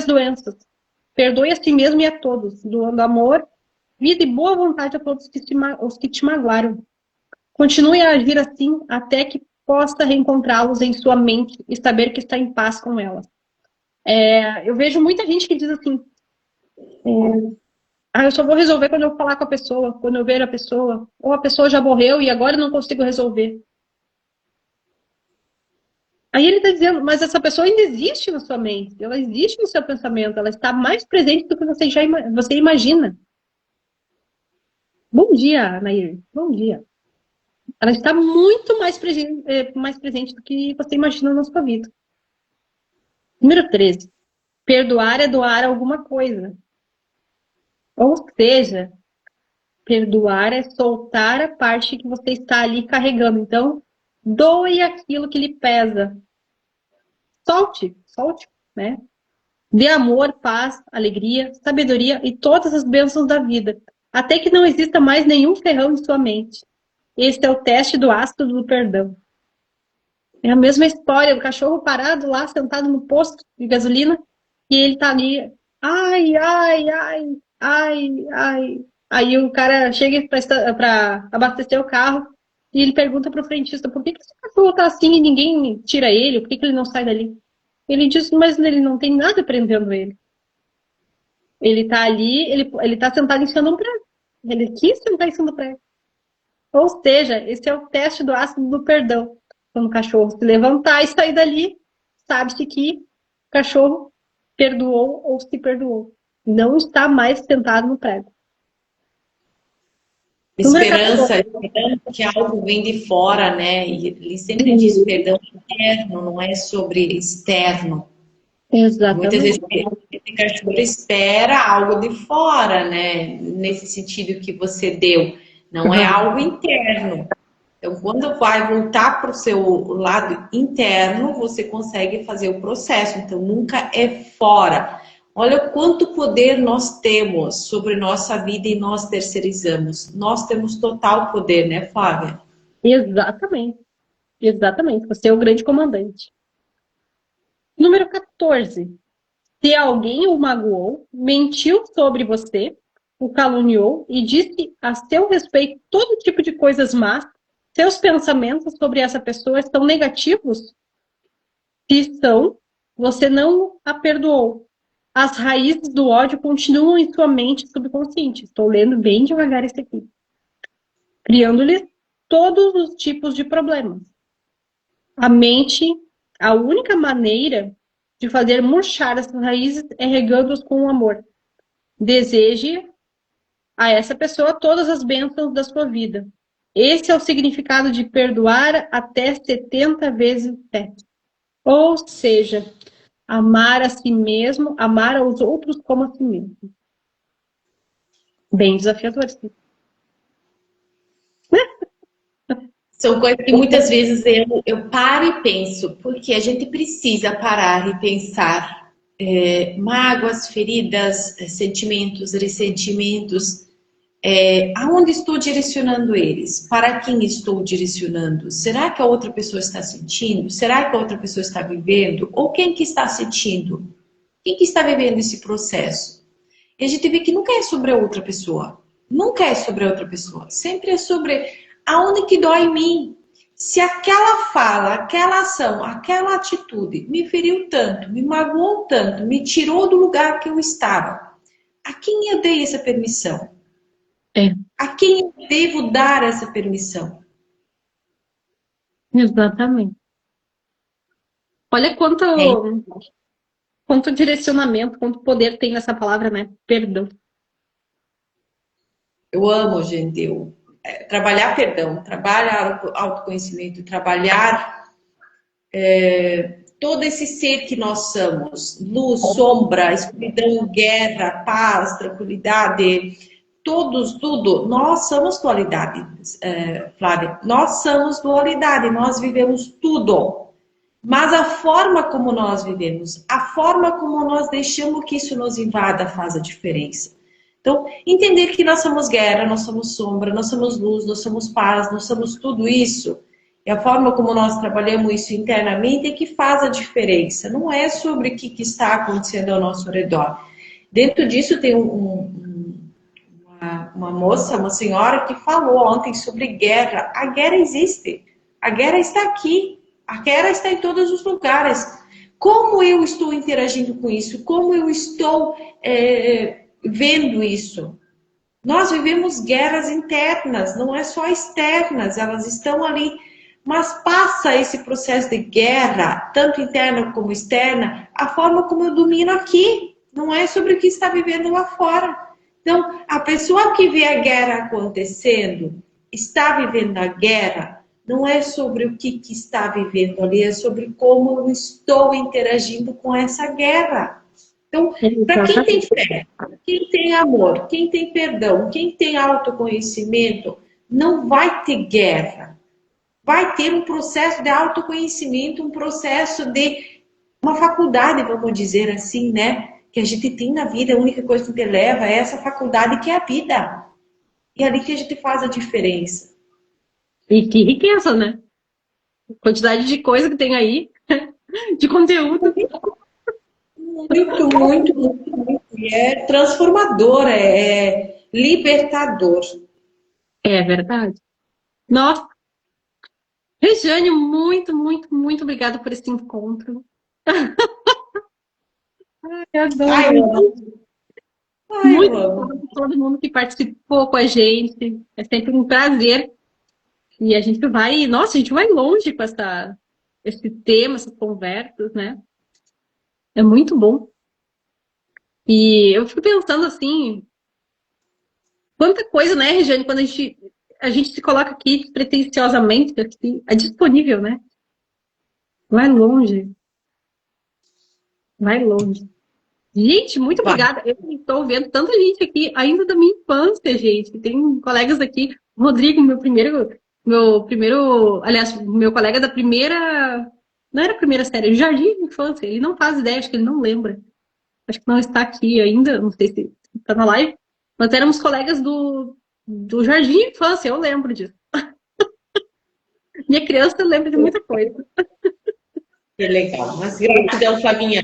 doenças. Perdoe a si mesmo e a todos, doando amor, vida e boa vontade a todos os que te magoaram. Continue a agir assim até que possa reencontrá-los em sua mente e saber que está em paz com elas. Eu vejo muita gente que diz assim, eu só vou resolver quando eu falar com a pessoa, quando eu ver a pessoa, ou a pessoa já morreu e agora eu não consigo resolver. Aí ele está dizendo, mas essa pessoa ainda existe na sua mente, ela existe no seu pensamento, ela está mais presente do que você imagina. Bom dia, Nair, bom dia. Ela está muito mais presente do que você imagina na sua vida. Número 13. Perdoar é doar alguma coisa. Ou seja, perdoar é soltar a parte que você está ali carregando. Então, doe aquilo que lhe pesa. Solte, né? Dê amor, paz, alegria, sabedoria e todas as bênçãos da vida, até que não exista mais nenhum ferrão em sua mente. Esse é o teste do ácido do perdão. É a mesma história, o cachorro parado lá, sentado no posto de gasolina, e ele tá ali, ai, ai, ai, ai, ai. Aí o cara chega para abastecer o carro e ele pergunta pro frentista, por que esse cachorro tá assim e ninguém tira ele? Por que ele não sai dali? Ele diz, mas ele não tem nada prendendo ele. Ele tá ali, ele tá sentado em cima de um prego. Ele quis sentar em cima do prego. Ou seja, esse é o teste do ácido do perdão. Quando o cachorro se levantar e sair dali, sabe-se que o cachorro perdoou ou se perdoou. não está mais sentado no prego. Esperança, esperando que algo vem de fora, né? E ele sempre diz perdão interno, não é sobre externo. Muitas vezes esse cachorro espera algo de fora, né? Nesse sentido que você deu. Não é algo interno. Então, quando vai voltar para o seu lado interno, você consegue fazer o processo. Então, nunca é fora. Olha quanto poder nós temos sobre nossa vida e nós terceirizamos. Nós temos total poder, né, Flávia? Exatamente. Exatamente. Você é o grande comandante. Número 14. Se alguém o magoou, mentiu sobre você, o caluniou e disse a seu respeito todo tipo de coisas más, seus pensamentos sobre essa pessoa estão negativos? Se são, você não a perdoou. As raízes do ódio continuam em sua mente subconsciente. Estou lendo bem devagar esse aqui. Criando-lhes todos os tipos de problemas. A mente, a única maneira de fazer murchar essas raízes é regando-os com o amor. Deseje a essa pessoa todas as bênçãos da sua vida. Esse é o significado de perdoar até 70 vezes 7. Ou seja, amar a si mesmo, amar aos outros como a si mesmo. Bem desafiador, sim. São coisas que muitas vezes eu paro e penso, porque a gente precisa parar e pensar mágoas, feridas, sentimentos, ressentimentos. Aonde estou direcionando eles? Para quem estou direcionando? Será que a outra pessoa está sentindo? Será que a outra pessoa está vivendo? Ou quem que está sentindo? Quem que está vivendo esse processo? E a gente vê que nunca é sobre a outra pessoa. Nunca é sobre a outra pessoa. Sempre é sobre aonde que dói em mim. Se aquela fala, aquela ação, aquela atitude me feriu tanto, me magoou tanto, me tirou do lugar que eu estava, a quem eu dei essa permissão? A quem eu devo dar essa permissão? Exatamente. Olha quanto direcionamento, quanto poder tem nessa palavra, né? Perdão. Eu amo, gente. Trabalhar perdão, trabalhar autoconhecimento, trabalhar todo esse ser que nós somos. Luz, sombra, escuridão, guerra, paz, tranquilidade. Tudo. Nós somos dualidade, Flávia. Nós somos dualidade, nós vivemos tudo. Mas a forma como nós vivemos, a forma como nós deixamos que isso nos invada faz a diferença. Então, entender que nós somos guerra, nós somos sombra, nós somos luz, nós somos paz, nós somos tudo isso. E a forma como nós trabalhamos isso internamente é que faz a diferença. Não é sobre o que está acontecendo ao nosso redor. Dentro disso tem uma moça, uma senhora que falou ontem sobre guerra. A guerra existe. A guerra está aqui. A guerra está em todos os lugares. Como eu estou interagindo com isso? Como eu estou vendo isso? Nós vivemos guerras internas, não é só externas. Elas estão ali. Mas passa esse processo de guerra, tanto interna como externa, a forma como eu domino aqui. Não é sobre o que está vivendo lá fora. Então, a pessoa que vê a guerra acontecendo, está vivendo a guerra, não é sobre o que está vivendo ali, é sobre como eu estou interagindo com essa guerra. Então, para quem tem fé, quem tem amor, quem tem perdão, quem tem autoconhecimento, não vai ter guerra. Vai ter um processo de autoconhecimento, um processo de uma faculdade, vamos dizer assim, né? Que a gente tem na vida, a única coisa que a gente leva é essa faculdade que é a vida. E é ali que a gente faz a diferença. E que riqueza, né? Quantidade de coisa que tem aí, de conteúdo. Muito. E é transformador, é libertador. É verdade. Nossa, Regiane, muito obrigada por esse encontro. Ai, adoro. Muito obrigada a todo mundo que participou com a gente. É sempre um prazer. E a gente vai longe com esse tema, essas conversas, né? É muito bom. E eu fico pensando assim, quanta coisa, né, Regiane, quando a gente se coloca aqui pretensiosamente, aqui, é disponível, né? Vai longe, vai longe. Gente, muito Vai. obrigada. Eu estou vendo tanta gente aqui, ainda da minha infância, gente. Tem colegas aqui. O Rodrigo, aliás, meu colega da primeira, não era a primeira série, jardim de infância. Ele não faz ideia, acho que ele não lembra. Acho que não está aqui ainda, não sei se está na live. Nós éramos colegas do jardim de infância, eu lembro disso. Minha criança lembra de muita coisa. Que legal. Mas gratidão, Flavinha.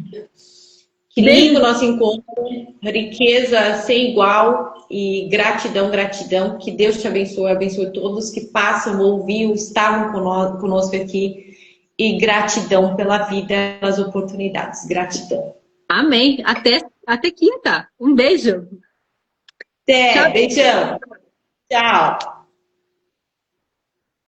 Que lindo Beijo. nosso encontro. Riqueza sem igual e gratidão, gratidão. Que Deus te abençoe, abençoe todos que passam, ouviu, estavam conosco aqui. E gratidão pela vida, pelas oportunidades. Gratidão. Amém. Até quinta. Um beijo. Até, Tchau. beijão. Tchau.